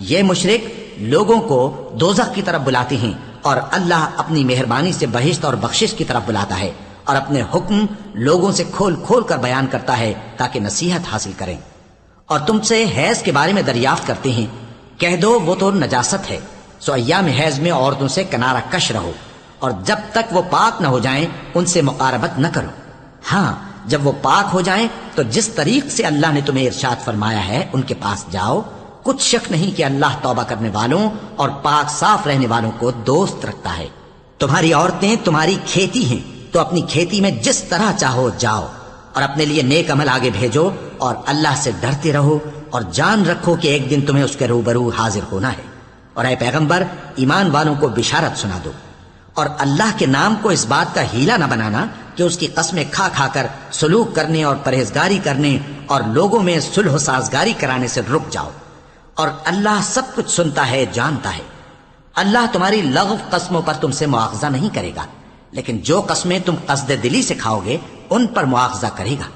یہ مشرک لوگوں کو دوزخ کی طرف بلاتے ہیں، اور اللہ اپنی مہربانی سے بہشت اور بخشش کی طرف بلاتا ہے، اور اپنے حکم لوگوں سے کھول کھول کر بیان کرتا ہے تاکہ نصیحت حاصل کریں۔ اور تم سے حیض کے بارے میں دریافت کرتے ہیں، کہہ دو وہ تو نجاست ہے، سو ایام حیض میں عورتوں سے کنارہ کش رہو، اور جب تک وہ پاک نہ ہو جائیں ان سے مقاربت نہ کرو۔ ہاں، جب وہ پاک ہو جائیں تو جس طریق سے اللہ نے تمہیں ارشاد فرمایا ہے ان کے پاس جاؤ، کچھ شک نہیں کہ اللہ توبہ کرنے والوں اور پاک صاف رہنے والوں کو دوست رکھتا ہے۔ تمہاری عورتیں تمہاری کھیتی ہیں، تو اپنی کھیتی میں جس طرح چاہو جاؤ، اور اپنے لیے نیک عمل آگے بھیجو، اور اللہ سے ڈرتے رہو، اور جان رکھو کہ ایک دن تمہیں اس کے روبرو حاضر ہونا ہے۔ اور اے پیغمبر، ایمان والوں کو بشارت سنا دو، اور اللہ کے نام کو اس بات کا ہیلا نہ بنانا کہ اس کی قسمیں کھا کھا کر سلوک کرنے اور پرہیزگاری کرنے اور لوگوں میں صلح و سازگاری کرانے سے رک جاؤ، اور اللہ سب کچھ سنتا ہے، جانتا ہے۔ اللہ تمہاری لغو قسموں پر تم سے مواخذہ نہیں کرے گا، لیکن جو قسمیں تم قصد دلی سے کھاؤ گے ان پر مواخذہ کرے گا،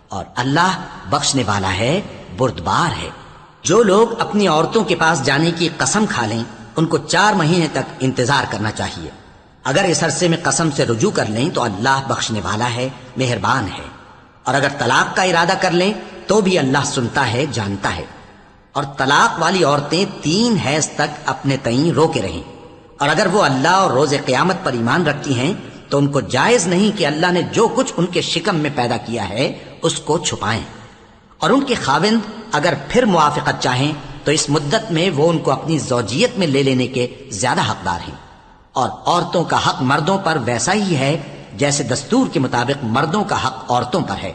اور اللہ بخشنے والا ہے، بردبار ہے۔ جو لوگ اپنی عورتوں کے پاس جانے کی قسم کھا لیں ان کو 4 مہینے تک انتظار کرنا چاہیے۔ اگر اس عرصے میں قسم سے رجوع کر لیں تو اللہ بخشنے والا ہے، مہربان ہے، اور اگر طلاق کا ارادہ کر لیں تو بھی اللہ سنتا ہے، جانتا ہے۔ اور طلاق والی عورتیں 3 حیض تک اپنے تئیں روکے رہیں، اور اگر وہ اللہ اور روز قیامت پر ایمان رکھتی ہیں تو ان کو جائز نہیں کہ اللہ نے جو کچھ ان کے شکم میں پیدا کیا ہے اس کو چھپائیں، اور ان کے خاوند اگر پھر موافقت چاہیں تو اس مدت میں وہ ان کو اپنی زوجیت میں لے لینے کے زیادہ حقدار ہیں۔ اور عورتوں کا حق مردوں پر ویسا ہی ہے جیسے دستور کے مطابق مردوں کا حق عورتوں پر ہے،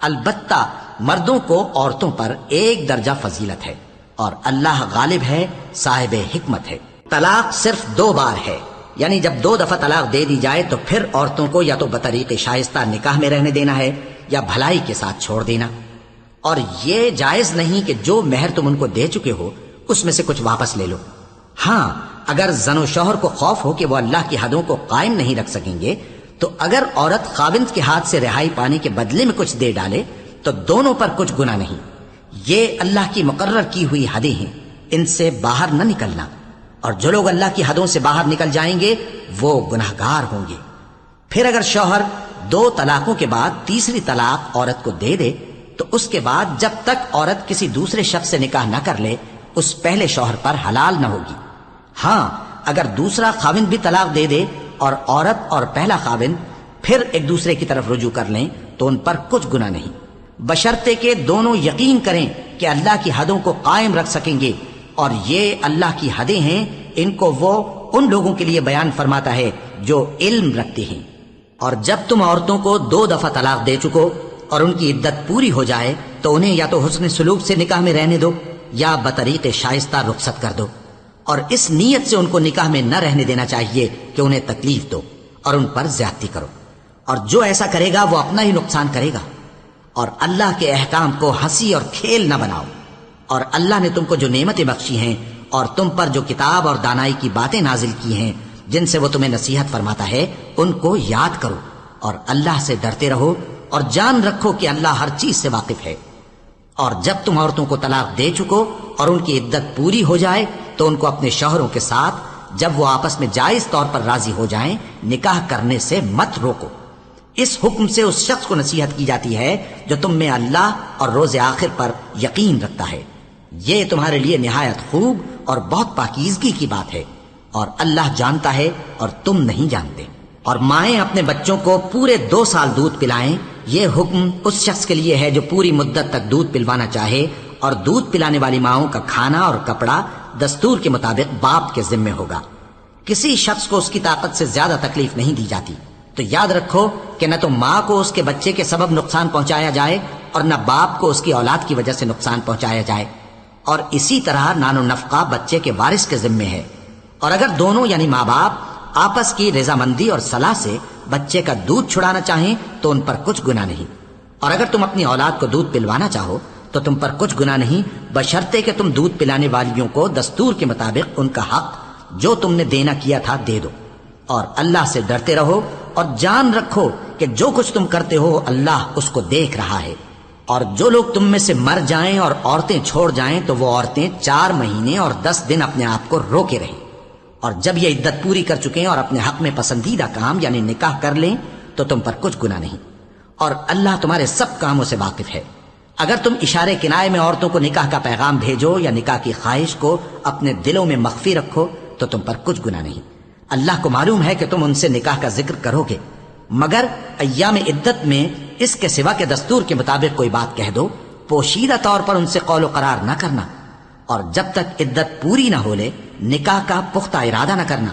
البتہ مردوں کو عورتوں پر 1 درجہ فضیلت ہے، اور اللہ غالب ہے، صاحب حکمت ہے۔ طلاق صرف 2 بار ہے، یعنی جب 2 دفعہ طلاق دے دی جائے تو پھر عورتوں کو یا تو بطریق شائستہ نکاح میں رہنے دینا ہے یا بھلائی کے ساتھ چھوڑ دینا، اور یہ جائز نہیں کہ جو مہر تم ان کو دے چکے ہو اس میں سے کچھ واپس لے لو۔ ہاں، اگر زن و شوہر کو خوف ہو کہ وہ اللہ کی حدوں کو قائم نہیں رکھ سکیں گے تو اگر عورت خاوند کے ہاتھ سے رہائی پانے کے بدلے میں کچھ دے ڈالے تو دونوں پر کچھ گناہ نہیں۔ یہ اللہ کی مقرر کی ہوئی حدیں ہیں، ان سے باہر نہ نکلنا، اور جو لوگ اللہ کی حدوں سے باہر نکل جائیں گے وہ گناہگار ہوں گے۔ پھر اگر شوہر 2 طلاقوں کے بعد تیسری طلاق عورت کو دے دے تو اس کے بعد جب تک عورت کسی دوسرے شخص سے نکاح نہ کر لے اس پہلے شوہر پر حلال نہ ہوگی۔ ہاں، اگر دوسرا خاوند بھی طلاق دے دے اور عورت اور پہلا خاوند پھر ایک دوسرے کی طرف رجوع کر لیں تو ان پر کچھ گناہ نہیں، بشرطے کہ دونوں یقین کریں کہ اللہ کی حدوں کو قائم رکھ سکیں گے، اور یہ اللہ کی حدیں ہیں، ان کو وہ ان لوگوں کے لیے بیان فرماتا ہے جو علم رکھتے ہیں۔ اور جب تم عورتوں کو 2 دفعہ طلاق دے چکو اور ان کی عدت پوری ہو جائے تو انہیں یا تو حسن سلوک سے نکاح میں رہنے دو یا بطریق شائستہ رخصت کر دو، اور اس نیت سے ان کو نکاح میں نہ رہنے دینا چاہیے کہ انہیں تکلیف دو اور ان پر زیادتی کرو، اور جو ایسا کرے گا وہ اپنا ہی نقصان کرے گا۔ اور اللہ کے احکام کو ہنسی اور کھیل نہ بناؤ، اور اللہ نے تم کو جو نعمتیں بخشی ہیں اور تم پر جو کتاب اور دانائی کی باتیں نازل کی ہیں جن سے وہ تمہیں نصیحت فرماتا ہے ان کو یاد کرو، اور اللہ سے ڈرتے رہو، اور جان رکھو کہ اللہ ہر چیز سے واقف ہے۔ اور جب تم عورتوں کو طلاق دے چکو اور ان کی عدت پوری ہو جائے تو ان کو اپنے شوہروں کے ساتھ جب وہ آپس میں جائز طور پر راضی ہو جائیں نکاح کرنے سے مت روکو۔ اس حکم سے اس شخص کو نصیحت کی جاتی ہے جو تم میں اللہ اور روز آخر پر یقین رکھتا ہے، یہ تمہارے لیے نہایت خوب اور بہت پاکیزگی کی بات ہے، اور اللہ جانتا ہے اور تم نہیں جانتے۔ اور مائیں اپنے بچوں کو پورے 2 سال دودھ پلائیں، یہ حکم اس شخص کے لیے ہے جو پوری مدت تک دودھ پلوانا چاہے، اور دودھ پلانے والی ماؤں کا کھانا اور کپڑا دستور کے مطابق باپ کے ذمہ ہوگا۔ کسی شخص کو اس کی طاقت سے زیادہ تکلیف نہیں دی جاتی، تو یاد رکھو کہ نہ تو ماں کو اس کے بچے کے سبب نقصان پہنچایا جائے اور نہ باپ کو اس کی اولاد کی وجہ سے نقصان پہنچایا جائے، اور اسی طرح نان و نفقہ بچے کے وارث کے ذمہ ہے۔ اور اگر دونوں یعنی ماں باپ آپس کی رضامندی اور صلاح سے بچے کا دودھ چھڑانا چاہیں تو ان پر کچھ گناہ نہیں، اور اگر تم اپنی اولاد کو دودھ پلوانا چاہو تو تم پر کچھ گناہ نہیں، بشرطے کہ تم دودھ پلانے والیوں کو دستور کے مطابق ان کا حق جو تم نے دینا کیا تھا دے دو، اور اللہ سے ڈرتے رہو، اور جان رکھو کہ جو کچھ تم کرتے ہو اللہ اس کو دیکھ رہا ہے۔ اور جو لوگ تم میں سے مر جائیں اور عورتیں چھوڑ جائیں تو وہ عورتیں 4 مہینے اور 10 دن اپنے آپ کو روکے رہیں، اور جب یہ عدت پوری کر چکیں اور اپنے حق میں پسندیدہ کام یعنی نکاح کر لیں تو تم پر کچھ گناہ نہیں، اور اللہ تمہارے سب کاموں سے واقف ہے۔ اگر تم اشارے کنائے میں عورتوں کو نکاح کا پیغام بھیجو یا نکاح کی خواہش کو اپنے دلوں میں مخفی رکھو تو تم پر کچھ گناہ نہیں، اللہ کو معلوم ہے کہ تم ان سے نکاح کا ذکر کرو گے، مگر ایام عدت میں اس کے سوا کے دستور کے مطابق کوئی بات کہہ دو، پوشیدہ طور پر ان سے قول و قرار نہ کرنا، اور جب تک عدت پوری نہ ہو لے نکاح کا پختہ ارادہ نہ کرنا،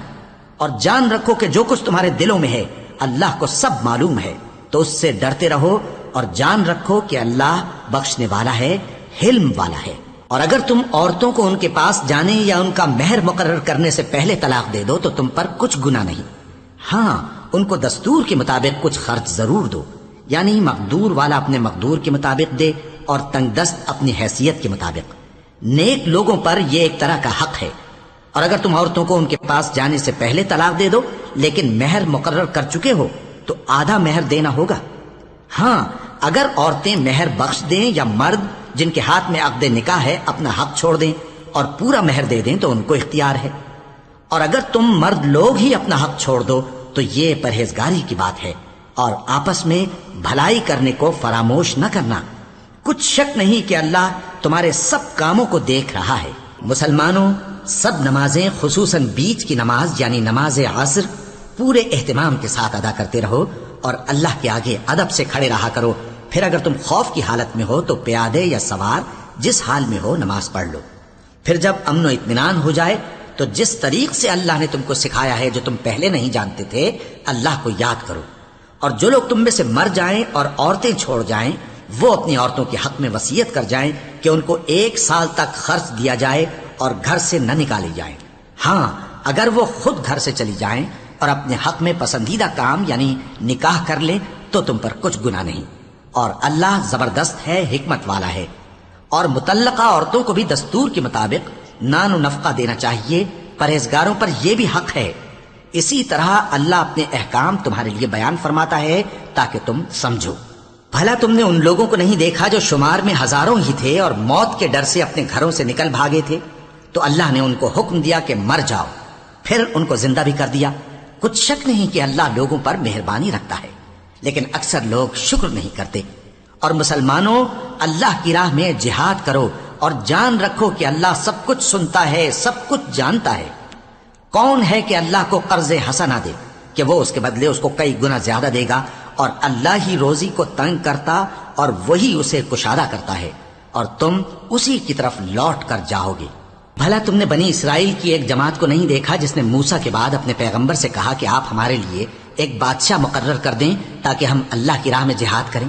اور جان رکھو کہ جو کچھ تمہارے دلوں میں ہے اللہ کو سب معلوم ہے، تو اس سے ڈرتے رہو اور جان رکھو کہ اللہ بخشنے والا ہے، حلم والا ہے۔ اور اگر تم عورتوں کو ان کے پاس جانے یا ان کا مہر مقرر کرنے سے پہلے طلاق دے دو تو تم پر کچھ گناہ نہیں، ہاں ان کو دستور کے مطابق کچھ خرچ ضرور دو، یعنی مقدور والا اپنے مقدور کے مطابق دے اور تنگ دست اپنی حیثیت کے مطابق، نیک لوگوں پر یہ ایک طرح کا حق ہے، اور اگر تم عورتوں کو ان کے پاس جانے سے پہلے طلاق دے دو لیکن مہر مقرر کر چکے ہو تو آدھا مہر دینا ہوگا۔ ہاں، اگر عورتیں مہر بخش دیں یا مرد جن کے ہاتھ میں عقد نکاح ہے اپنا حق چھوڑ دیں اور پورا مہر دے دیں تو ان کو اختیار ہے، اور اگر تم مرد لوگ ہی اپنا حق چھوڑ دو تو یہ پرہیزگاری کی بات ہے، اور آپس میں بھلائی کرنے کو فراموش نہ کرنا۔ کچھ شک نہیں کہ اللہ تمہارے سب کاموں کو دیکھ رہا ہے۔ مسلمانوں، سب نمازیں خصوصاً بیچ کی نماز یعنی نماز عصر پورے اہتمام کے ساتھ ادا کرتے رہو اور اللہ کے آگے ادب سے کھڑے رہا کرو۔ پھر اگر تم خوف کی حالت میں ہو تو پیادے یا سوار جس حال میں ہو نماز پڑھ لو۔ پھر جب امن و اطمینان ہو جائے تو جس طریق سے اللہ نے تم کو سکھایا ہے جو تم پہلے نہیں جانتے تھے، اللہ کو یاد کرو۔ اور جو لوگ تم میں سے مر جائیں اور عورتیں چھوڑ جائیں وہ اپنی عورتوں کے حق میں وصیت کر جائیں کہ ان کو 1 سال تک خرچ دیا جائے اور گھر سے نہ نکالی جائیں۔ ہاں، اگر وہ خود گھر سے چلی جائیں اور اپنے حق میں پسندیدہ کام یعنی نکاح کر لیں تو تم پر کچھ گناہ نہیں، اور اللہ زبردست ہے، حکمت والا ہے۔ اور مطلقہ عورتوں کو بھی دستور کے مطابق نان و نفقہ دینا چاہیے، پرہیزگاروں پر یہ بھی حق ہے۔ اسی طرح اللہ اپنے احکام تمہارے لیے بیان فرماتا ہے تاکہ تم سمجھو۔ بھلا تم نے ان لوگوں کو نہیں دیکھا جو شمار میں ہزاروں ہی تھے اور موت کے ڈر سے اپنے گھروں سے نکل بھاگے تھے؟ تو اللہ نے ان کو حکم دیا کہ مر جاؤ، پھر ان کو زندہ بھی کر دیا۔ کچھ شک نہیں کہ اللہ لوگوں پر مہربانی رکھتا ہے، لیکن اکثر لوگ شکر نہیں کرتے۔ اور مسلمانوں، اللہ کی راہ میں جہاد کرو اور جان رکھو کہ اللہ سب کچھ سنتا ہے، سب کچھ جانتا ہے۔ کون ہے کہ اللہ کو قرض حسنہ دے کہ وہ اس کے بدلے اس کو کئی گنا زیادہ دے گا؟ اور اللہ ہی روزی کو تنگ کرتا اور وہی اسے کشادہ کرتا ہے، اور تم اسی کی طرف لوٹ کر جاؤ گے۔ بھلا تم نے بنی اسرائیل کی ایک جماعت کو نہیں دیکھا جس نے موسیٰ کے بعد اپنے پیغمبر سے کہا کہ آپ ہمارے لیے ایک بادشاہ مقرر کر دیں تاکہ ہم اللہ کی راہ میں جہاد کریں؟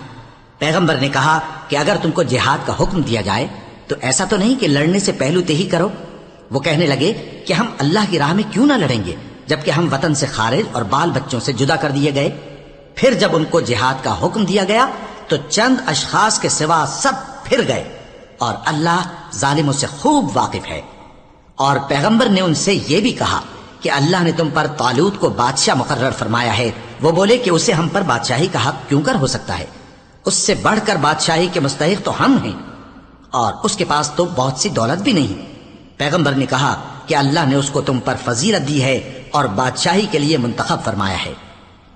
پیغمبر نے کہا کہ اگر تم کو جہاد کا حکم دیا جائے تو ایسا تو نہیں کہ لڑنے سے پہلو تے ہی کرو۔ وہ کہنے لگے کہ ہم اللہ کی راہ میں کیوں نہ لڑیں گے جبکہ ہم وطن سے خارج اور بال بچوں سے جدا کر دیے گئے۔ پھر جب ان کو جہاد کا حکم دیا گیا تو چند اشخاص کے سوا سب پھر گئے، اور اللہ ظالموں سے خوب واقف ہے۔ اور پیغمبر نے ان سے یہ بھی کہا کہ اللہ نے تم پر طالوت کو بادشاہ مقرر فرمایا ہے۔ وہ بولے کہ اسے ہم پر بادشاہی کا حق کیوں کر ہو سکتا ہے؟ اس سے بڑھ کر بادشاہی کے مستحق تو ہم ہیں، اور اس کے پاس تو بہت سی دولت بھی نہیں۔ پیغمبر نے کہا کہ اللہ نے اس کو تم پر فضیلت دی ہے اور بادشاہی کے لیے منتخب فرمایا ہے۔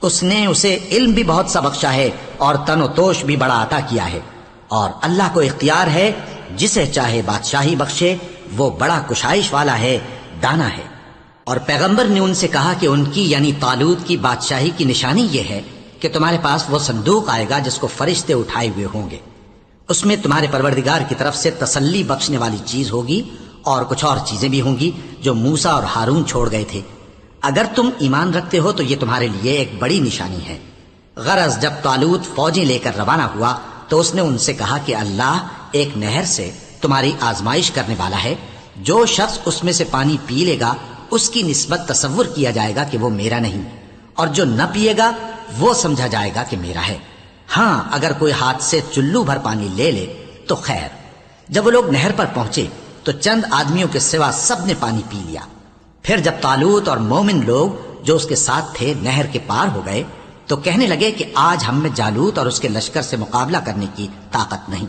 اس نے اسے علم بھی بہت سا بخشا ہے اور تن و توش بھی بڑا عطا کیا ہے، اور اللہ کو اختیار ہے جسے چاہے بادشاہی بخشے، وہ بڑا کشائش والا ہے، دانا ہے۔ اور پیغمبر نے ان سے کہا کہ ان کی یعنی طالوت کی بادشاہی کی نشانی یہ ہے کہ تمہارے پاس وہ صندوق آئے گا جس کو فرشتے اٹھائے ہوئے ہوں گے۔ اس میں تمہارے پروردگار کی طرف سے تسلی بخشنے والی چیز ہوگی اور کچھ اور چیزیں بھی ہوں گی جو موسیٰ اور ہارون چھوڑ گئے تھے۔ اگر تم ایمان رکھتے ہو تو یہ تمہارے لیے ایک بڑی نشانی ہے۔ غرض جب طالوت فوجیں لے کر روانہ ہوا تو اس نے ان سے کہا کہ اللہ ایک نہر سے تمہاری آزمائش کرنے والا ہے، جو شخص اس میں سے پانی پی لے گا اس کی نسبت تصور کیا جائے گا کہ وہ میرا نہیں، اور جو نہ پیے گا وہ سمجھا جائے گا کہ میرا ہے۔ ہاں، اگر کوئی ہاتھ سے چلو بھر پانی لے لے تو خیر۔ جب وہ لوگ نہر پر پہنچے تو چند آدمیوں کے سوا سب نے پانی پی لیا۔ پھر جب طالوت اور مومن لوگ جو اس کے ساتھ تھے نہر کے پار ہو گئے تو کہنے لگے کہ آج ہم میں جالوت اور اس کے لشکر سے مقابلہ کرنے کی طاقت نہیں۔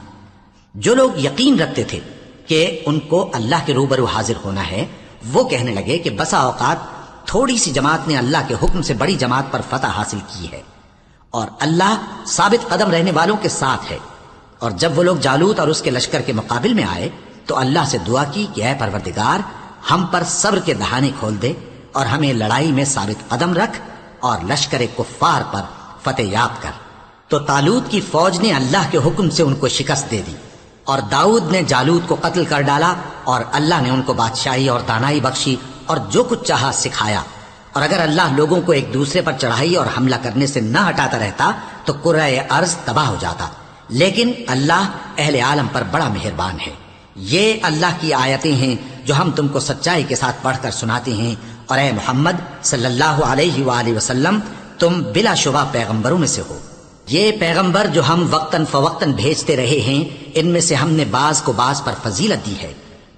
جو لوگ یقین رکھتے تھے کہ ان کو اللہ کے روبرو حاضر ہونا ہے وہ کہنے لگے کہ بسا اوقات تھوڑی سی جماعت نے اللہ کے حکم سے بڑی جماعت پر فتح حاصل کی ہے، اور اللہ ثابت قدم رہنے والوں کے ساتھ ہے۔ اور جب وہ لوگ جالوت اور اس کے لشکر کے مقابل میں آئے تو اللہ سے دعا کی کہ اے پروردگار، ہم پر صبر کے دہانے کھول دے اور ہمیں لڑائی میں ثابت قدم رکھ اور لشکر کفار پر فتح یاب کر۔ تو طالوت کی فوج نے اللہ کے حکم سے ان کو شکست دے دی، اور داؤد نے جالوت کو قتل کر ڈالا، اور اللہ نے ان کو بادشاہی اور دانائی بخشی اور جو کچھ چاہا سکھایا۔ اور اگر اللہ لوگوں کو ایک دوسرے پر چڑھائی اور حملہ کرنے سے نہ ہٹاتا رہتا تو کرۂ ارض تباہ ہو جاتا، لیکن اللہ اہل عالم پر بڑا مہربان ہے۔ یہ اللہ کی آیتیں ہیں جو ہم تم کو سچائی کے ساتھ پڑھ کر سناتے ہیں، اور اے محمد صلی اللہ علیہ وآلہ وسلم تم بلا شبہ پیغمبروں میں سے ہو۔ یہ پیغمبر جو ہم وقتاً فوقتاً بھیجتے رہے ہیں ان میں سے ہم نے بعض کو بعض پر فضیلت دی ہے،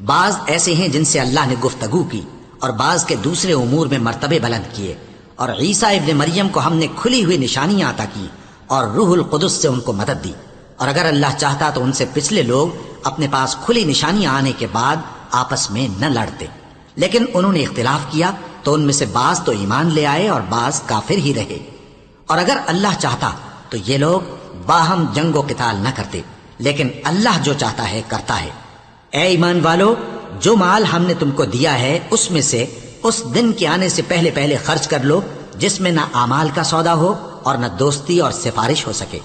بعض ایسے ہیں جن سے اللہ نے گفتگو کی اور بعض کے دوسرے امور میں مرتبے بلند کیے، اور عیسیٰ ابن مریم کو ہم نے کھلی ہوئی نشانیاں عطا کی اور روح القدس سے ان کو مدد دی، اور اگر اللہ چاہتا تو ان سے پچھلے لوگ اپنے پاس کھلی نشانیاں آنے کے بعد آپس میں نہ لڑتے، لیکن انہوں نے اختلاف کیا تو ان میں سے بعض تو ایمان لے آئے اور بعض کافر ہی رہے، اور اگر اللہ چاہتا تو یہ لوگ باہم جنگ و قتال نہ کرتے، لیکن اللہ جو چاہتا ہے کرتا ہے۔ اے ایمان والو، جو مال ہم نے تم کو دیا ہے اس میں سے اس دن کے آنے سے پہلے پہلے خرچ کر لو جس میں نہ اعمال کا سودا ہو اور نہ دوستی اور سفارش ہو سکے،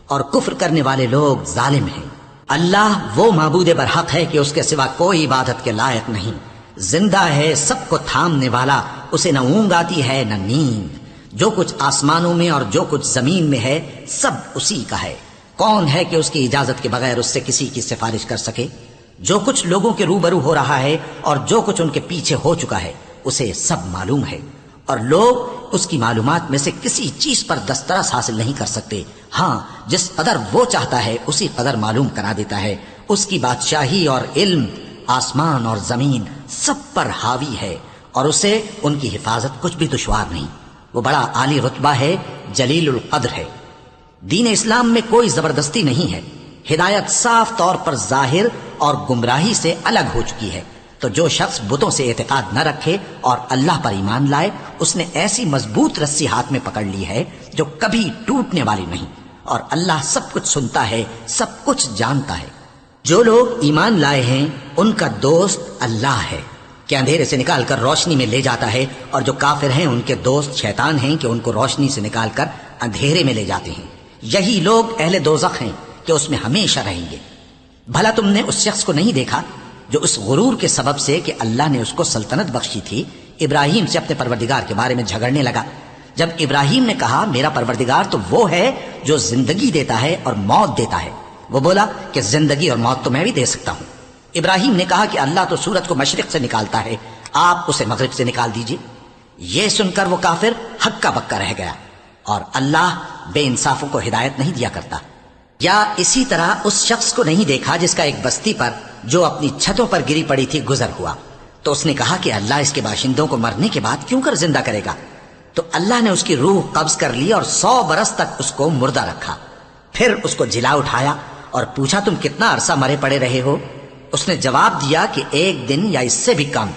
اور کفر کرنے والے لوگ ظالم ہیں۔ اللہ وہ معبود برحق ہے کہ اس کے سوا کوئی عبادت کے لائق نہیں، زندہ ہے، سب کو تھامنے والا، اسے نہ اونگ آتی ہے نہ نیند، جو کچھ آسمانوں میں اور جو کچھ زمین میں ہے سب اسی کا ہے، کون ہے کہ اس کی اجازت کے بغیر اس سے کسی کی سفارش کر سکے؟ جو کچھ لوگوں کے روبرو ہو رہا ہے اور جو کچھ ان کے پیچھے ہو چکا ہے اسے سب معلوم ہے، اور لوگ اس کی معلومات میں سے کسی چیز پر دسترس حاصل نہیں کر سکتے، ہاں جس قدر وہ چاہتا ہے اسی قدر معلوم کرا دیتا ہے۔ اس کی بادشاہی اور علم آسمان اور زمین سب پر حاوی ہے، اور اسے ان کی حفاظت کچھ بھی دشوار نہیں، وہ بڑا عالی رتبہ ہے، جلیل القدر ہے۔ دین اسلام میں کوئی زبردستی نہیں ہے، ہدایت صاف طور پر ظاہر اور گمراہی سے الگ ہو چکی ہے، تو جو شخص بتوں سے اعتقاد نہ رکھے اور اللہ پر ایمان لائے اس نے ایسی مضبوط رسی ہاتھ میں پکڑ لی ہے جو کبھی ٹوٹنے والی نہیں، اور اللہ سب کچھ سنتا ہے، سب کچھ جانتا ہے۔ جو لوگ ایمان لائے ہیں ان کا دوست اللہ ہے کہ اندھیرے سے نکال کر روشنی میں لے جاتا ہے، اور جو کافر ہیں ان کے دوست شیطان ہیں کہ ان کو روشنی سے نکال کر اندھیرے میں لے جاتے ہیں۔ یہی لوگ اہل دوزخ ہیں کہ اس میں ہمیشہ رہیں گے۔ بھلا تم نے اس شخص کو نہیں دیکھا جو اس غرور کے سبب سے کہ اللہ نے اس کو سلطنت بخشی تھی ابراہیم سے اپنے پروردگار کے بارے میں جھگڑنے لگا؟ جب ابراہیم نے کہا میرا پروردگار تو وہ ہے جو زندگی دیتا ہے اور موت دیتا ہے، وہ بولا کہ زندگی اور موت تو میں بھی دے سکتا ہوں۔ ابراہیم نے کہا کہ اللہ تو سورج کو مشرق سے نکالتا ہے، آپ اسے مغرب سے نکال دیجئے۔ یہ سن کر وہ کافر ہکا بکا رہ گیا، اور اللہ بے انصافوں کو ہدایت نہیں دیا کرتا۔ یا اسی طرح اس شخص کو نہیں دیکھا جس کا ایک بستی پر جو اپنی چھتوں پر گری پڑی تھی گزر ہوا، تو اس نے کہا کہ اللہ اس کے باشندوں کو مرنے کے بعد کیوں کر زندہ کرے گا؟ تو اللہ نے اس کی روح قبض کر لی اور 100 برس تک اس کو مردہ رکھا، پھر اس کو جلا اٹھایا اور پوچھا تم کتنا عرصہ مرے پڑے رہے ہو؟ اس نے جواب دیا کہ 1 دن یا اس سے بھی کم۔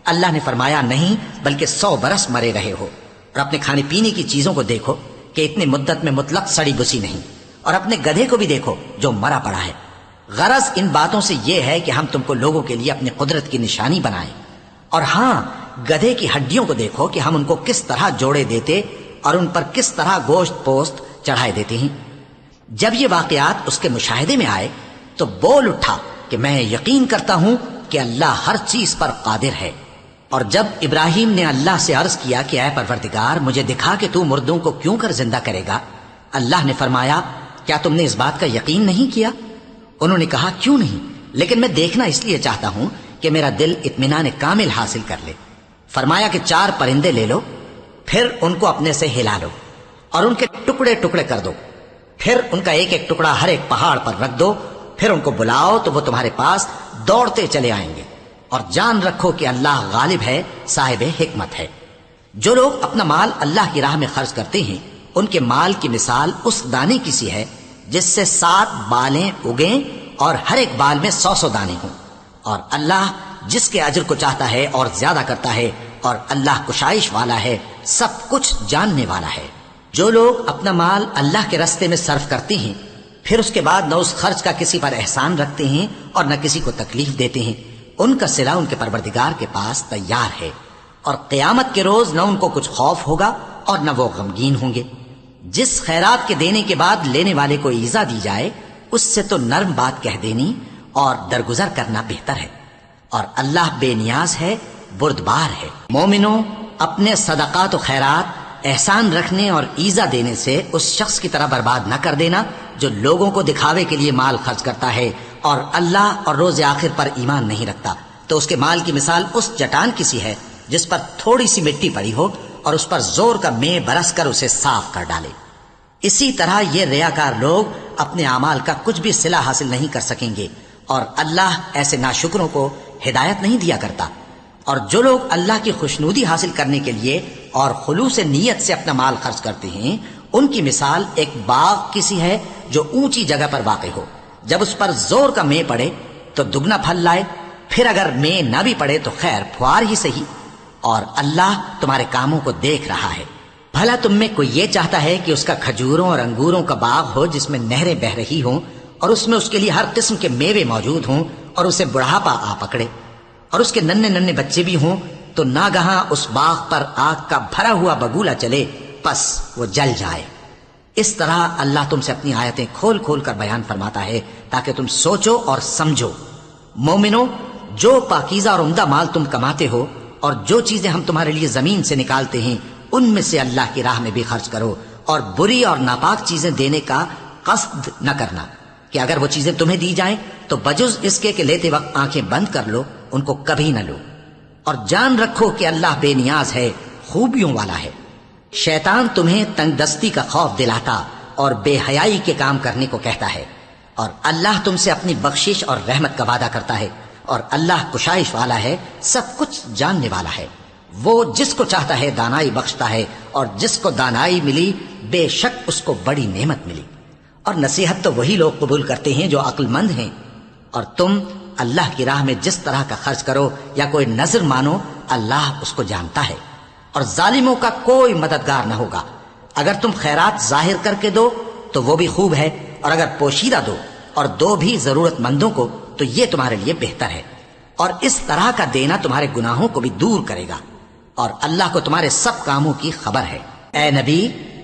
اللہ نے فرمایا نہیں بلکہ 100 برس مرے رہے ہو، اور اپنے کھانے پینے کی چیزوں کو دیکھو کہ اتنی مدت میں مطلق سڑی بسی نہیں، اور اپنے گدھے کو بھی دیکھو جو مرا پڑا ہے۔ غرض ان باتوں سے یہ ہے کہ ہم تم کو لوگوں کے لیے اپنی قدرت کی نشانی بنائیں، اور ہاں گدھے کی ہڈیوں کو دیکھو کہ ہم ان کو کس طرح جوڑے دیتے اور ان پر کس طرح گوشت پوست چڑھائے دیتے ہیں۔ جب یہ واقعات اس کے مشاہدے میں آئے تو بول اٹھا کہ میں یقین کرتا ہوں کہ اللہ ہر چیز پر قادر ہے۔ اور جب ابراہیم نے اللہ سے عرض کیا کہ اے پروردگار مجھے دکھا کہ تو مردوں کو کیوں کر زندہ کرے گا، اللہ نے فرمایا کیا تم نے اس بات کا یقین نہیں کیا؟ انہوں نے کہا کیوں نہیں، لیکن میں دیکھنا اس لیے چاہتا ہوں کہ میرا دل اطمینان کامل حاصل کر لے۔ فرمایا کہ 4 پرندے لے لو، پھر ان کو اپنے سے ہلا لو اور ان کے ٹکڑے ٹکڑے کر دو، پھر ان کا ایک ایک ٹکڑا ہر ایک پہاڑ پر رکھ دو، پھر ان کو بلاؤ تو وہ تمہارے پاس دوڑتے چلے آئیں گے، اور جان رکھو کہ اللہ غالب ہے، صاحب حکمت ہے۔ جو لوگ اپنا مال اللہ کی راہ میں خرچ کرتے ہیں ان کے مال کی مثال اس دانے کی سی ہے جس سے 7 بالیں اگیں اور ہر ایک بال میں 100 دانے ہوں، اور اللہ جس کے اجر کو چاہتا ہے اور زیادہ کرتا ہے، اور اللہ کشائش والا ہے، سب کچھ جاننے والا ہے۔ جو لوگ اپنا مال اللہ کے راستے میں صرف کرتے ہیں پھر اس کے بعد نہ اس خرچ کا کسی پر احسان رکھتے ہیں اور نہ کسی کو تکلیف دیتے ہیں، ان کا صلہ ان کے پروردگار کے پاس تیار ہے، اور قیامت کے روز نہ ان کو کچھ خوف ہوگا اور نہ وہ غمگین ہوں گے۔ جس خیرات کے دینے کے بعد لینے والے کو ایذا دی جائے اس سے تو نرم بات کہہ دینی اور درگزر کرنا بہتر ہے، اور اللہ بے نیاز ہے، بردبار ہے۔ مومنوں، اپنے صدقات و خیرات احسان رکھنے اور ایذا دینے سے اس شخص کی طرح برباد نہ کر دینا جو لوگوں کو دکھاوے کے لیے مال خرچ کرتا ہے اور اللہ اور روز آخر پر ایمان نہیں رکھتا، تو اس کے مال کی مثال اس چٹان کی سی ہے جس پر تھوڑی سی مٹی پڑی ہو اور اس پر زور کا مے برس کر اسے صاف کر ڈالے۔ اسی طرح یہ ریاکار لوگ اپنے اعمال کا کچھ بھی صلہ حاصل نہیں کر سکیں گے، اور اللہ ایسے ناشکروں کو ہدایت نہیں دیا کرتا۔ اور جو لوگ اللہ کی خوشنودی حاصل کرنے کے لیے اور خلوص نیت سے اپنا مال خرچ کرتے ہیں، ان کی مثال ایک باغ کی سی ہے جو اونچی جگہ پر واقع ہو۔ جب اس پر زور کا مے پڑے تو دگنا پھل لائے، پھر اگر مے نہ بھی پڑے تو خیر پھوار ہی صحیح، اور اللہ تمہارے کاموں کو دیکھ رہا ہے۔ بھلا تم میں کوئی یہ چاہتا ہے کہ اس کا کھجوروں اور انگوروں کا باغ ہو جس میں نہریں بہ رہی ہوں، اور اس میں اس کے لیے ہر قسم کے میوے موجود ہوں، اور اسے بڑھاپا آ پکڑے، اور اس کے ننھے ننھے بچے بھی ہوں، تو ناگہاں اس باغ پر آگ کا بھرا ہوا بگولا چلے، پس وہ جل جائے۔ اس طرح اللہ تم سے اپنی آیتیں کھول کھول کر بیان فرماتا ہے تاکہ تم سوچو اور سمجھو۔ مومنو، جو پاکیزہ اور عمدہ مال تم کماتے ہو اور جو چیزیں ہم تمہارے لیے زمین سے نکالتے ہیں، ان میں سے اللہ کی راہ میں بھی خرچ کرو، اور بری اور ناپاک چیزیں دینے کا قصد نہ کرنا کہ اگر وہ چیزیں تمہیں دی جائیں تو بجز اس کے کہ لیتے وقت آنکھیں بند کر لو، ان کو کبھی نہ لو، اور جان رکھو کہ اللہ بے نیاز ہے، خوبیوں والا ہے۔ شیطان تمہیں تنگ دستی کا خوف دلاتا اور بے حیائی کے کام کرنے کو کہتا ہے، اور اللہ تم سے اپنی بخشش اور رحمت کا وعدہ کرتا ہے، اور اللہ کشائش والا ہے، سب کچھ جاننے والا ہے۔ وہ جس کو چاہتا ہے دانائی بخشتا ہے، اور جس کو دانائی ملی بے شک اس کو بڑی نعمت ملی۔ اور نصیحت تو وہی لوگ قبول کرتے ہیں جو عقل مند ہیں۔ اور تم اللہ کی راہ میں جس طرح کا خرچ کرو یا کوئی نظر مانو، اللہ اس کو جانتا ہے، اور ظالموں کا کوئی مددگار نہ ہوگا۔ اگر تم خیرات ظاہر کر کے دو تو وہ بھی خوب ہے، اور اگر پوشیدہ دو اور دو بھی ضرورت مندوں کو تو یہ تمہارے لیے بہتر ہے، اور اس طرح کا دینا تمہارے گناہوں کو بھی دور کرے گا، اور اللہ کو تمہارے سب کاموں کی خبر ہے۔ اے نبی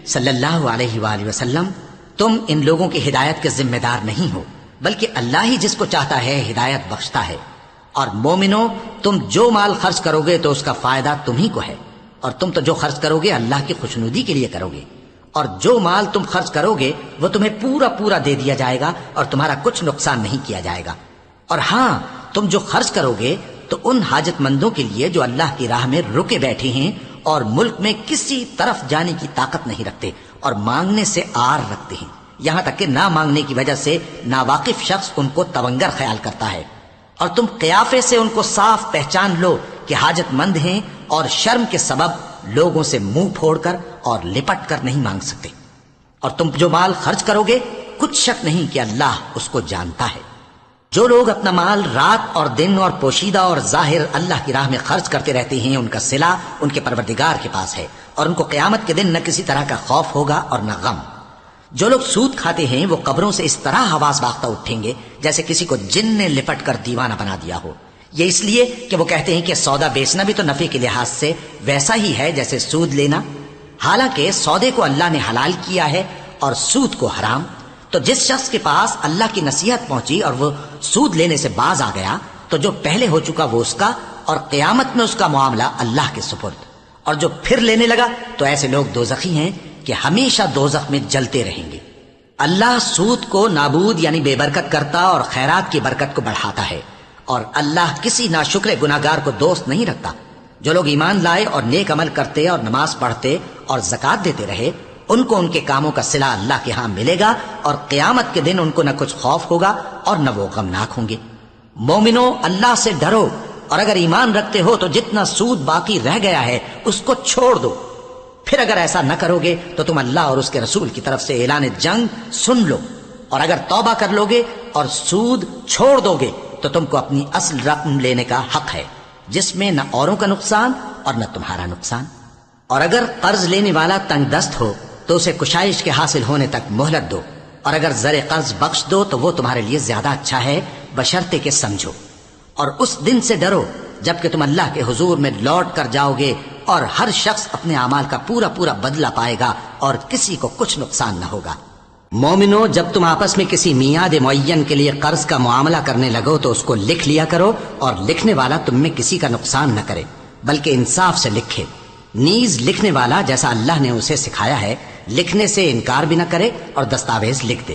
صلی اللہ علیہ وآلہ وسلم، تم ان لوگوں کی ہدایت کے ذمہ دار نہیں ہو، بلکہ اللہ ہی جس کو چاہتا ہے ہدایت بخشتا ہے۔ اور مومنو، تم جو مال خرچ کرو گے تو اس کا فائدہ تمہیں کو ہے، اور تم تو جو خرچ کرو گے اللہ کی خوشنودی کے لیے کرو گے، اور جو مال تم خرچ کرو گے وہ تمہیں پورا پورا دے دیا جائے گا، اور تمہارا کچھ نقصان نہیں کیا جائے گا۔ اور ہاں، تم جو خرچ کرو گے تو ان حاجت مندوں کے لیے جو اللہ کی راہ میں رکے بیٹھے ہیں اور ملک میں کسی طرف جانے کی طاقت نہیں رکھتے اور مانگنے سے آر رکھتے ہیں، یہاں تک کہ نہ مانگنے کی وجہ سے ناواقف شخص ان کو تونگر خیال کرتا ہے، اور تم قیافے سے ان کو صاف پہچان لو کہ حاجت مند ہیں، اور شرم کے سبب لوگوں سے منہ پھوڑ کر اور لپٹ کر نہیں مانگ سکتے۔ اور تم جو مال خرچ کرو گے کچھ شک نہیں کہ اللہ اس کو جانتا ہے۔ جو لوگ اپنا مال رات اور دن اور پوشیدہ اور ظاہر اللہ کی راہ میں خرچ کرتے رہتے ہیں، ان کا صلہ ان کے پروردگار کے پاس ہے، اور ان کو قیامت کے دن نہ کسی طرح کا خوف ہوگا اور نہ غم۔ جو لوگ سود کھاتے ہیں وہ قبروں سے اس طرح حواس باختہ اٹھیں گے جیسے کسی کو جن نے لپٹ کر دیوانہ بنا دیا ہو، یہ اس لیے کہ وہ کہتے ہیں کہ سودا بیچنا بھی تو نفع کے لحاظ سے ویسا ہی ہے جیسے سود لینا، حالانکہ سودے کو اللہ نے حلال کیا ہے اور سود کو حرام۔ تو جس شخص کے پاس اللہ کی نصیحت پہنچی اور وہ سود لینے سے باز آ گیا تو جو پہلے ہو چکا وہ اس کا، اور قیامت میں اس کا معاملہ اللہ کے سپرد۔ اور جو پھر لینے لگا تو ایسے لوگ دوزخی ہیں کہ ہمیشہ دوزخ میں جلتے رہیں گے۔ اللہ سود کو نابود یعنی بے برکت کرتا اور خیرات کی برکت کو بڑھاتا ہے، اور اللہ کسی ناشکر گناہگار کو دوست نہیں رکھتا۔ جو لوگ ایمان لائے اور نیک عمل کرتے اور نماز پڑھتے اور زکوٰۃ دیتے رہے، ان کو ان کے کاموں کا صلہ اللہ کے ہاں ملے گا، اور قیامت کے دن ان کو نہ کچھ خوف ہوگا اور نہ وہ غمناک ہوں گے۔ مومنو، اللہ سے ڈرو، اور اگر ایمان رکھتے ہو تو جتنا سود باقی رہ گیا ہے اس کو چھوڑ دو۔ پھر اگر ایسا نہ کرو گے تو تم اللہ اور اس کے رسول کی طرف سے اعلان جنگ سن لو، اور اگر توبہ کر لو گے اور سود چھوڑ دو گے تو تم کو اپنی اصل رقم لینے کا حق ہے، جس میں نہ اوروں کا نقصان اور نہ تمہارا نقصان۔ اور اگر قرض لینے والا تنگ دست ہو تو اسے کشائش کے حاصل ہونے تک مہلت دو، اور اگر زر قرض بخش دو تو وہ تمہارے لیے زیادہ اچھا ہے، بشرطے کہ سمجھو۔ اور اس دن سے ڈرو جبکہ تم اللہ کے حضور میں لوٹ کر جاؤ گے، اور ہر شخص اپنے اعمال کا پورا پورا بدلہ پائے گا، اور کسی کو کچھ نقصان نہ ہوگا۔ مومنو، جب تم آپس میں کسی میعاد معین کے لیے قرض کا معاملہ کرنے لگو تو اس کو لکھ لیا کرو، اور لکھنے والا تم میں کسی کا نقصان نہ کرے بلکہ انصاف سے لکھے۔ نیز لکھنے والا جیسا اللہ نے اسے سکھایا ہے لکھنے سے انکار بھی نہ کرے اور دستاویز لکھ دے،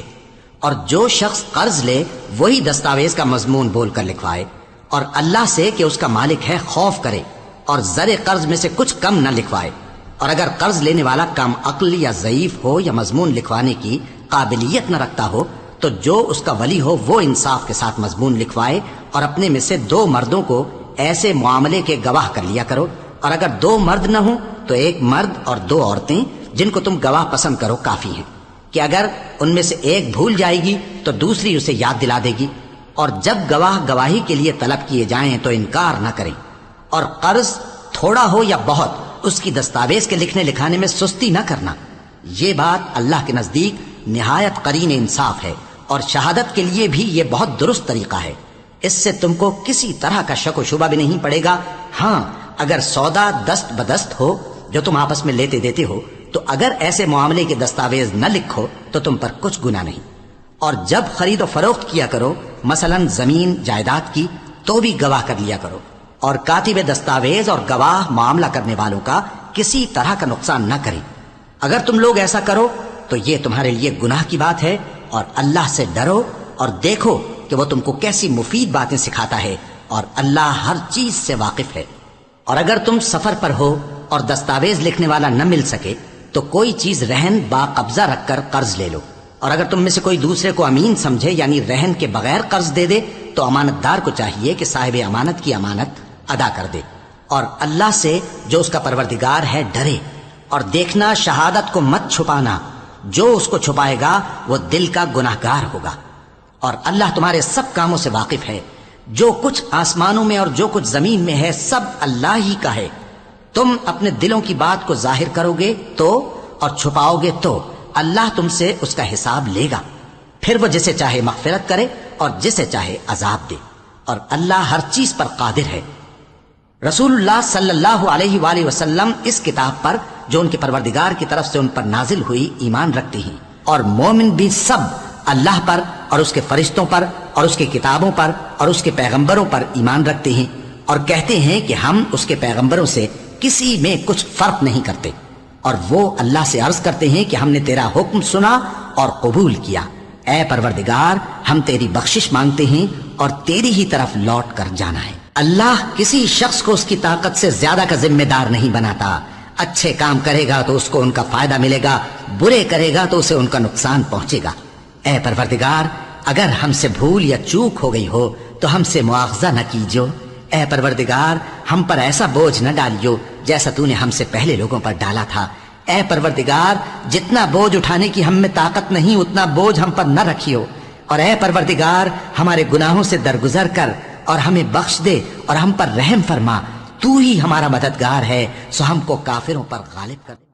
اور جو شخص قرض لے وہی دستاویز کا مضمون بول کر لکھوائے، اور اللہ سے کہ اس کا مالک ہے خوف کرے، اور زر قرض میں سے کچھ کم نہ لکھوائے۔ اور اگر قرض لینے والا کم عقل یا ضعیف ہو یا مضمون لکھوانے کی قابلیت نہ رکھتا ہو تو جو اس کا ولی ہو وہ انصاف کے ساتھ مضمون لکھوائے، اور اپنے میں سے 2 مردوں کو ایسے معاملے کے گواہ کر لیا کرو، اور اگر 2 مرد نہ ہوں تو 1 مرد اور 2 عورتیں جن کو تم گواہ پسند کرو کافی ہیں، کہ اگر ان میں سے ایک بھول جائے گی تو دوسری اسے یاد دلا دے گی، اور جب گواہ گواہی کے لیے طلب کیے جائیں تو انکار نہ کریں، اور قرض تھوڑا ہو یا بہت اس کی دستاویز کے لکھنے لکھانے میں سستی نہ کرنا۔ یہ بات اللہ کے نزدیک نہایت قرین انصاف ہے، اور شہادت کے لیے بھی یہ بہت درست طریقہ ہے، اس سے تم کو کسی طرح کا شک و شبہ بھی نہیں پڑے گا۔ ہاں اگر سودا دست بدست ہو جو تم آپس میں لیتے دیتے ہو تو اگر ایسے معاملے کے دستاویز نہ لکھو تو تم پر کچھ گناہ نہیں، اور جب خرید و فروخت کیا کرو مثلا زمین جائیداد کی تو بھی گواہ کر لیا کرو، اور کاتب دستاویز اور گواہ معاملہ کرنے والوں کا کسی طرح کا نقصان نہ کریں۔ اگر تم لوگ ایسا کرو تو یہ تمہارے لیے گناہ کی بات ہے، اور اللہ سے ڈرو اور دیکھو کہ وہ تم کو کیسی مفید باتیں سکھاتا ہے، اور اللہ ہر چیز سے واقف ہے۔ اور اگر تم سفر پر ہو اور دستاویز لکھنے والا نہ مل سکے تو کوئی چیز رہن با قبضہ رکھ کر قرض لے لو، اور اگر تم میں سے کوئی دوسرے کو امین سمجھے یعنی رہن کے بغیر قرض دے دے تو امانت دار کو چاہیے کہ صاحب امانت کی امانت ادا کر دے، اور اللہ سے جو اس کا پروردگار ہے ڈرے، اور دیکھنا شہادت کو مت چھپانا، جو اس کو چھپائے گا وہ دل کا گناہگار ہوگا، اور اللہ تمہارے سب کاموں سے واقف ہے۔ جو کچھ آسمانوں میں اور جو کچھ زمین میں ہے سب اللہ ہی کا ہے۔ تم اپنے دلوں کی بات کو ظاہر کرو گے تو اور چھپاؤ گے تو اللہ تم سے اس کا حساب لے گا، پھر وہ جسے چاہے مغفرت کرے اور جسے چاہے عذاب دے، اور اللہ ہر چیز پر قادر ہے۔ رسول اللہ صلی اللہ علیہ وآلہ وسلم اس کتاب پر جو ان کے پروردگار کی طرف سے ان پر نازل ہوئی ایمان رکھتے ہیں، اور مومن بھی سب اللہ پر اور اس کے فرشتوں پر اور اس کے کتابوں پر اور اس کے پیغمبروں پر ایمان رکھتے ہیں، اور کہتے ہیں کہ ہم اس کے پیغمبروں سے کسی میں کچھ فرق نہیں کرتے، اور وہ اللہ سے عرض کرتے ہیں کہ ہم نے تیرا حکم سنا اور قبول کیا، اے پروردگار ہم تیری بخشش مانگتے ہیں اور تیری ہی طرف لوٹ کر جانا ہے۔ اللہ کسی شخص کو اس کی طاقت سے زیادہ کا ذمہ دار نہیں بناتا، اچھے کام کرے گا تو اس کو ان کا فائدہ ملے گا، برے کرے گا تو اسے ان کا نقصان پہنچے گا۔ اے پروردگار اگر ہم سے بھول یا چوک ہو گئی ہو تو ہم سے مواخذہ نہ کیجو، اے پروردگار ہم پر ایسا بوجھ نہ ڈالیو جیسا تو نے ہم سے پہلے لوگوں پر ڈالا تھا، اے پروردگار جتنا بوجھ اٹھانے کی ہم میں طاقت نہیں اتنا بوجھ ہم پر نہ رکھیو، اور اے پروردگار ہمارے گناہوں سے درگزر کر اور ہمیں بخش دے اور ہم پر رحم فرما، تو ہی ہمارا مددگار ہے، سو ہم کو کافروں پر غالب کر دے۔